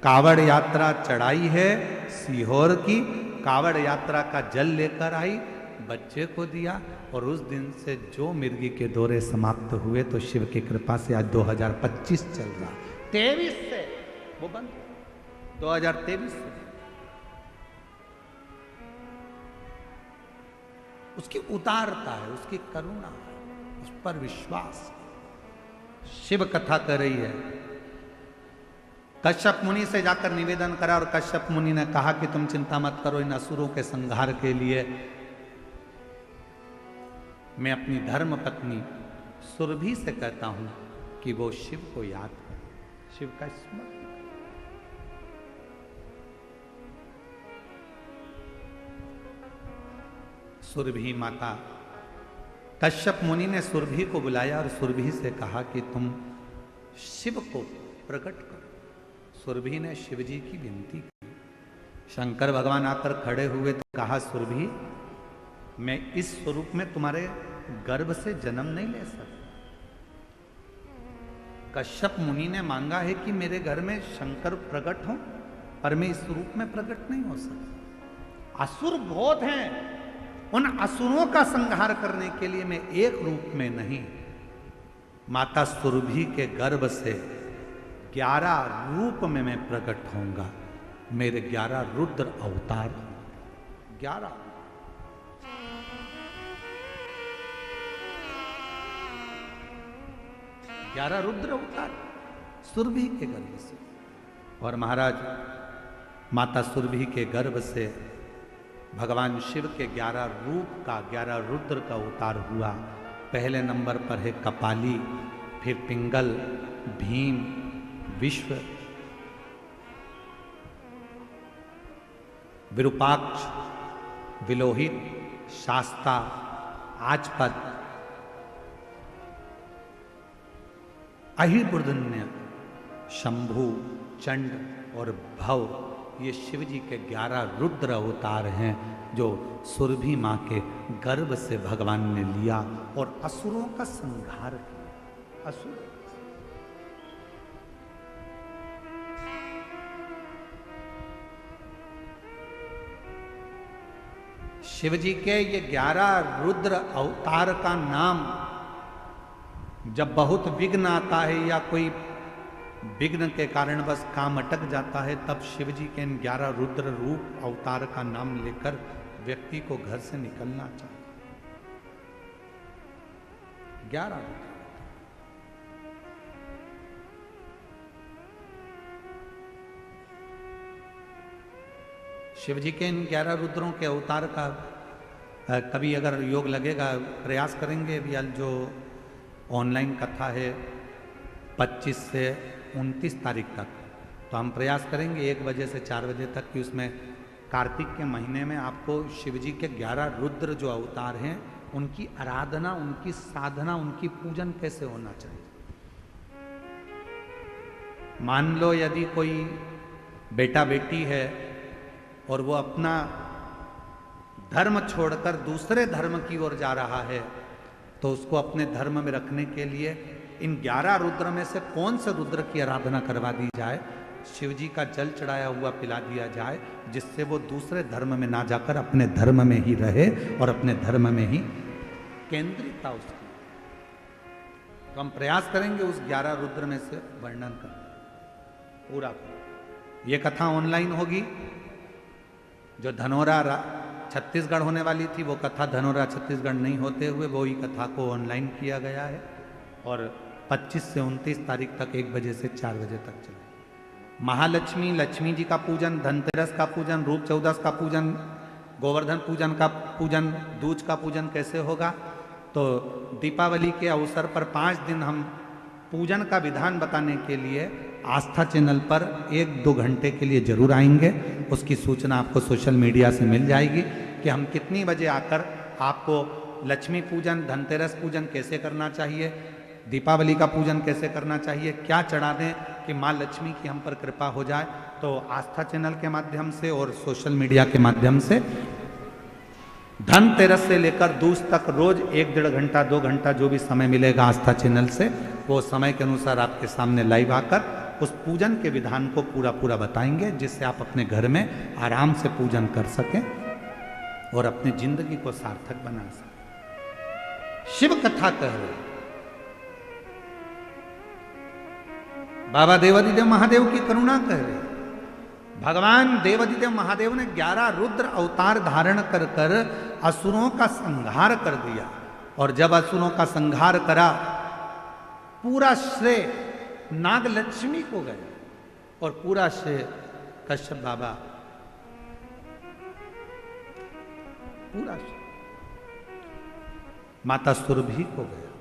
कावड़ यात्रा चढ़ाई है सीहोर की, कावड़ यात्रा का जल लेकर आई, बच्चे को दिया और उस दिन से जो मिर्गी के दौरे समाप्त हुए तो शिव की कृपा से आज 2025 चल रहा, 23 से वो बंद, 2023 से। उसकी उदारता है, उसकी करुणा है, उस पर विश्वास। शिव कथा कर रही है। कश्यप मुनि से जाकर निवेदन करा और कश्यप मुनि ने कहा कि तुम चिंता मत करो, इन असुरों के संहार के लिए मैं अपनी धर्म पत्नी सुरभि से कहता हूं कि वो शिव को याद करे, शिव का स्मरण। सुरभि माता, कश्यप मुनि ने सुरभि को बुलाया और सुरभि से कहा कि तुम शिव को प्रकट करो। सुरभि ने शिव जी की विनती की। शंकर भगवान आकर खड़े हुए तो कहा, सुरभि मैं इस स्वरूप में तुम्हारे गर्भ से जन्म नहीं ले सकता। कश्यप मुनि ने मांगा है कि मेरे घर में शंकर प्रकट हो, पर मैं इस रूप में प्रकट नहीं हो सकता। असुर बहुत हैं, उन असुरों का संहार करने के लिए मैं एक रूप में नहीं, माता सुरभि के गर्भ से 11 रूप में मैं प्रकट होऊंगा। मेरे 11 रुद्र अवतार, 11 रुद्र अवतार सुरभि के गर्भ से। और महाराज माता सुरभि के गर्भ से भगवान शिव के 11 रूप का, 11 रुद्र का अवतार हुआ। पहले नंबर पर है कपाली, फिर पिंगल, भीम, विश्व, विरूपाक्ष, विलोहित, शास्ता, आजपद, अहिर्बुर्धन्य, शंभु, चंड और भव, ये शिव जी के 11 रुद्र अवतार हैं जो सुरभि मां के गर्भ से भगवान ने लिया और असुरों का संहार किया। असुर शिव जी के ये 11 रुद्र अवतार का नाम, जब बहुत विघ्न आता है या कोई विघ्न के कारण बस काम अटक जाता है, तब शिव जी के इन 11 रुद्र रूप अवतार का नाम लेकर व्यक्ति को घर से निकलना चाहिए। 11 रुद्र। शिव जी के इन 11 रुद्रों के अवतार का कभी अगर योग लगेगा, प्रयास करेंगे। अभी जो ऑनलाइन कथा है 25 से 29 तारीख तक, तो हम प्रयास करेंगे 1 बजे से 4 बजे तक कि उसमें कार्तिक के महीने में आपको शिव जी के 11 रुद्र जो अवतार हैं उनकी आराधना, उनकी साधना, उनकी पूजन कैसे होना चाहिए। मान लो यदि कोई बेटा बेटी है और वो अपना धर्म छोड़कर दूसरे धर्म की ओर जा रहा है, तो उसको अपने धर्म में रखने के लिए इन 11 रुद्र में से कौन से रुद्र की आराधना करवा दी जाए, शिव जी का जल चढ़ाया हुआ पिला दिया जाए, जिससे वो दूसरे धर्म में ना जाकर अपने धर्म में ही रहे और अपने धर्म में ही केंद्रित था उसकी। तो हम प्रयास करेंगे उस 11 रुद्र में से वर्णन कर पूरा। ये कथा ऑनलाइन होगी। जो धनोरा छत्तीसगढ़ होने वाली थी, वो कथा धनोरा छत्तीसगढ़ नहीं होते हुए वो ही कथा को ऑनलाइन किया गया है और 25 से 29 तारीख तक 1 बजे से 4 बजे तक चले। महालक्ष्मी, लक्ष्मी जी का पूजन, धनतेरस का पूजन, रूप चौदस का पूजन, गोवर्धन पूजन का पूजन, दूज का पूजन कैसे होगा, तो दीपावली के अवसर पर 5 दिन हम पूजन का विधान बताने के लिए आस्था चैनल पर 1-2 घंटे के लिए जरूर आएंगे। उसकी सूचना आपको सोशल मीडिया से मिल जाएगी कि हम कितनी बजे आकर आपको लक्ष्मी पूजन, धनतेरस पूजन कैसे करना चाहिए, दीपावली का पूजन कैसे करना चाहिए, क्या चढ़ा दें कि माँ लक्ष्मी की हम पर कृपा हो जाए, तो आस्था चैनल के माध्यम से और सोशल मीडिया के माध्यम से धनतेरस से लेकर दूज तक रोज 1-1.5 घंटा 2 घंटा जो भी समय मिलेगा आस्था चैनल से, वो समय के अनुसार आपके सामने लाइव आकर उस पूजन के विधान को पूरा पूरा बताएंगे, जिससे आप अपने घर में आराम से पूजन कर सकें और अपनी जिंदगी को सार्थक बना सकें। शिव कथा कह रहे बाबा देवादिदेव महादेव की करुणा कह रहे। भगवान देवादिदेव महादेव ने 11 रुद्र अवतार धारण कर कर असुरों का संहार कर दिया, और जब असुरों का संहार करा पूरा श्रेय नाग लक्ष्मी को गया और पूरा श्रेय कश्यप बाबा, पूरा श्रेय माता सुरभि को गया।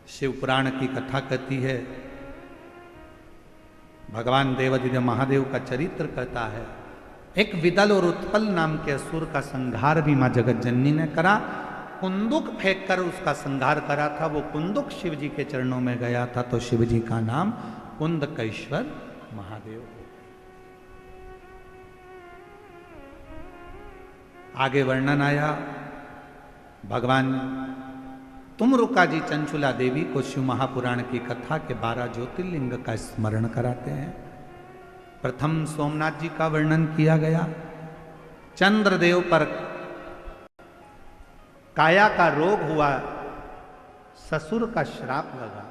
शिव पुराण की कथा कहती है, भगवान देवादिदेव महादेव का चरित्र कहता है, एक विदल और उत्पल नाम के असुर का संहार भी मां जगत जननी ने करा। कुंदुक फेंक कर उसका संहार करा था, वो कुंदुक शिव जी के चरणों में गया था, तो शिव जी का नाम कुंदकेश्वर महादेव हो। आगे वर्णन आया, भगवान तुमरुका जी चंचुला देवी को शिव महापुराण की कथा के 12 ज्योतिर्लिंग का स्मरण कराते हैं। प्रथम सोमनाथ जी का वर्णन किया गया। चंद्रदेव पर काया का रोग हुआ, ससुर का श्राप लगा,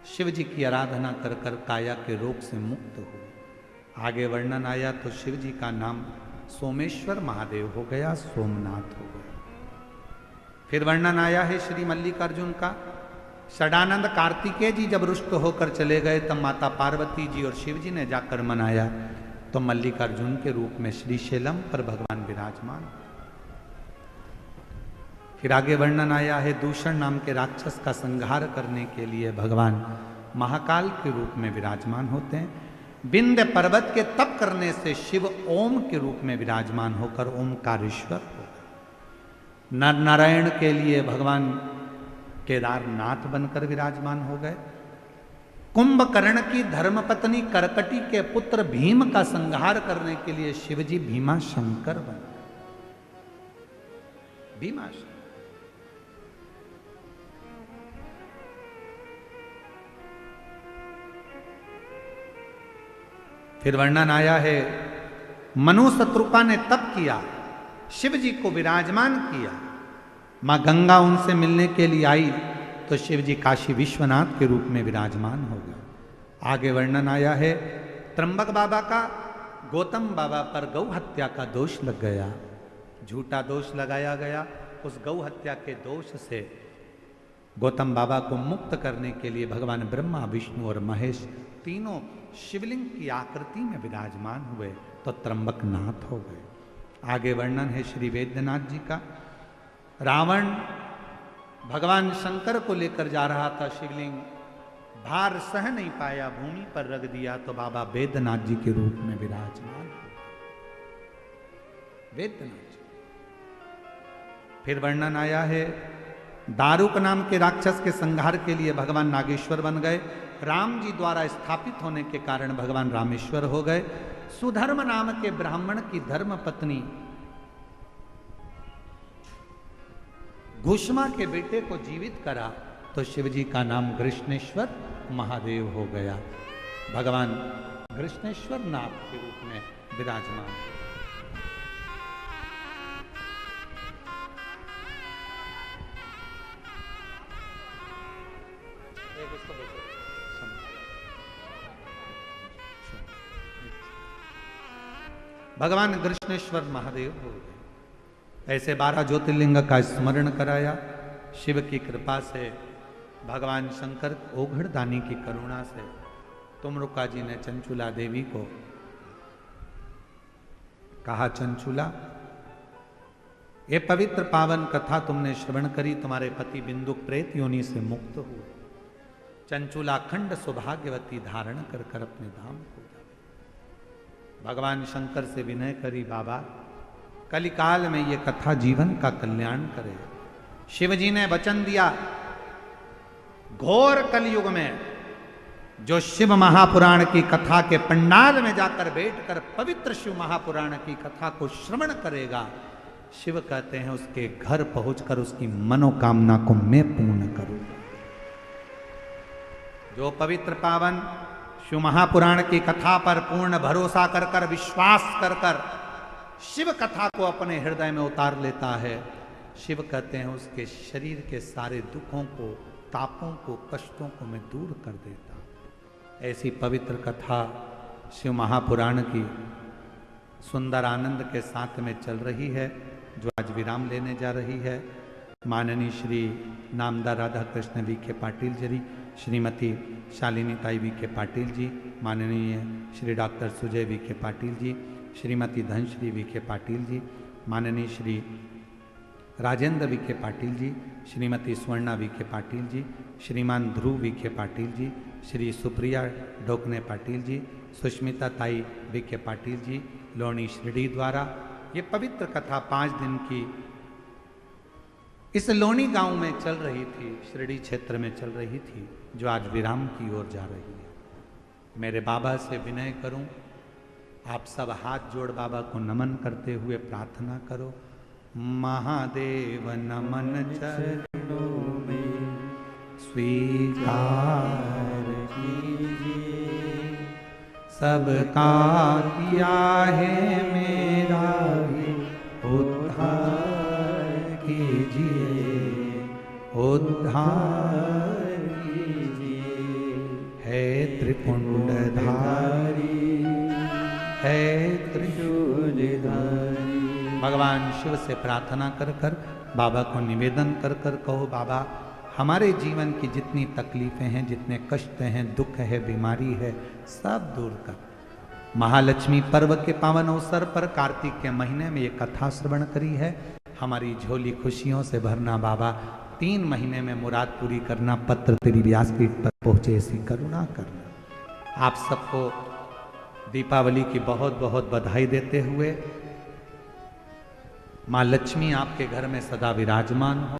शिव जी की आराधना कर कर काया के रोग से मुक्त हुए। आगे वर्णन आया तो शिव जी का नाम सोमेश्वर महादेव हो गया, सोमनाथ हो गया। फिर वर्णन आया है श्री मल्लिकार्जुन का। षडानंद कार्तिकेय जी जब रुष्ट होकर चले गए, तब माता पार्वती जी और शिव जी ने जाकर मनाया, तो मल्लिकार्जुन के रूप में श्री शैलम पर भगवान विराजमान। फिर आगे वर्णन आया है, दूषण नाम के राक्षस का संहार करने के लिए भगवान महाकाल के रूप में विराजमान होते हैं। विंध्य पर्वत के तप करने से शिव ओम के रूप में विराजमान होकर ओमकारेश्वर हो गए। नर नारायण के लिए भगवान केदारनाथ बनकर विराजमान हो गए। कुंभकर्ण की धर्मपत्नी करकटी के पुत्र भीम का संहार करने के लिए शिवजी भीमा शंकर बन गए। भीमा शंकर। फिर वर्णन आया है, मनु शत्रुपा ने तप किया, शिव जी को विराजमान किया। मां गंगा उनसे मिलने के लिए आई, तो शिव जी काशी विश्वनाथ के रूप में विराजमान हो गए। आगे वर्णन आया है, त्र्यंबक बाबा का गौतम बाबा पर गौ हत्या का दोष लग गया, झूठा दोष लगाया गया। उस गौ हत्या के दोष से गौतम बाबा को मुक्त करने के लिए भगवान ब्रह्मा, विष्णु और महेश तीनों शिवलिंग की आकृति में विराजमान हुए, तो त्र्यंबकनाथ हो गए। आगे वर्णन है श्री वैद्यनाथ जी का। रावण भगवान शंकर को लेकर जा रहा था शिवलिंग, भार सह नहीं पाया, भूमि पर रख दिया, तो बाबा वैद्यनाथ जी के रूप में विराजमान हुए। वैद्यनाथ जी। फिर वर्णन आया है, दारुक नाम के राक्षस के संहार के लिए भगवान नागेश्वर बन गए। राम जी द्वारा स्थापित होने के कारण भगवान रामेश्वर हो गए। सुधर्म नाम के ब्राह्मण की धर्म पत्नी घुष्मा के बेटे को जीवित करा, तो शिवजी का नाम कृष्णेश्वर महादेव हो गया। भगवान कृष्णेश्वर नाथ के रूप में विराजमान। भगवान कृष्णेश्वर महादेव हो गए। ऐसे 12 ज्योतिर्लिंग का स्मरण कराया। शिव की कृपा से, भगवान शंकर ओघड़दानी की करुणा से तुमरुका जी ने चंचुला देवी को कहा, चंचुला ये पवित्र पावन कथा तुमने श्रवण करी, तुम्हारे पति बिंदुक प्रेत योनि से मुक्त हुए। चंचुला अखंड सौभाग्यवती धारण कर कर अपने धाम को जा। भगवान शंकर से विनय करी, बाबा कलिकाल में ये कथा जीवन का कल्याण करे। शिवजी ने वचन दिया घोर कलयुग में जो शिव महापुराण की कथा के पंडाल में जाकर बैठकर पवित्र शिव महापुराण की कथा को श्रवण करेगा, शिव कहते हैं उसके घर पहुंचकर उसकी मनोकामना को मैं पूर्ण करूंगा। जो पवित्र पावन शिव महापुराण की कथा पर पूर्ण भरोसा कर कर, विश्वास कर कर शिव कथा को अपने हृदय में उतार लेता है, शिव कहते हैं उसके शरीर के सारे दुखों को, तापों को, कष्टों को मैं दूर कर देता हूं। ऐसी पवित्र कथा शिव महापुराण की सुंदर आनंद के साथ में चल रही है, जो आज विराम लेने जा रही है। माननीय श्री नामदार राधा कृष्ण वी.के. पाटिल जी, श्रीमती शालिनी ताई वी.के. पाटिल जी, माननीय Shri doctor Sujay VK. Patil ji, Shrimati Dhanashree VK. Patil ji, माननीय श्री राजेंद्र वी.के. पाटिल जी, श्रीमती स्वर्णा वी.के. पाटिल जी, श्रीमान ध्रुव वी.के. पाटिल जी, श्री सुप्रिया ढोकने पाटिल जी, सुष्मिता ताई वी.के. पाटिल जी, लोणी शिरडी द्वारा ये पवित्र कथा 5 दिन की इस लोणी गांव में चल रही थी, शिरडी क्षेत्र में चल रही थी, जो आज विराम की ओर जा रही है। मेरे बाबा से विनय करूं, आप सब हाथ जोड़ बाबा को नमन करते हुए प्रार्थना करो। महादेव नमन चरणों में स्वीकार कीजिए, सबका किया है मेरा भी उद्धार कीजिए, उद्धार कीजिए। है त्रिपुंडधारी, है त्रिशूलधारी। भगवान शिव से प्रार्थना कर कर, बाबा को निवेदन कर कर कहो, बाबा हमारे जीवन की जितनी तकलीफें हैं, जितने कष्ट हैं, दुख है, बीमारी है, सब दूर कर। महालक्ष्मी पर्व के पावन अवसर पर कार्तिक के महीने में ये कथा श्रवण करी है। हमारी झोली खुशियों से भरना बाबा, 3 महीने में मुराद पूरी करना, पत्र तेरी व्यासपीठ पर पहुंचे ऐसी करुणा करना। आप सबको दीपावली की बहुत बहुत बधाई देते हुए, माँ लक्ष्मी आपके घर में सदा विराजमान हो,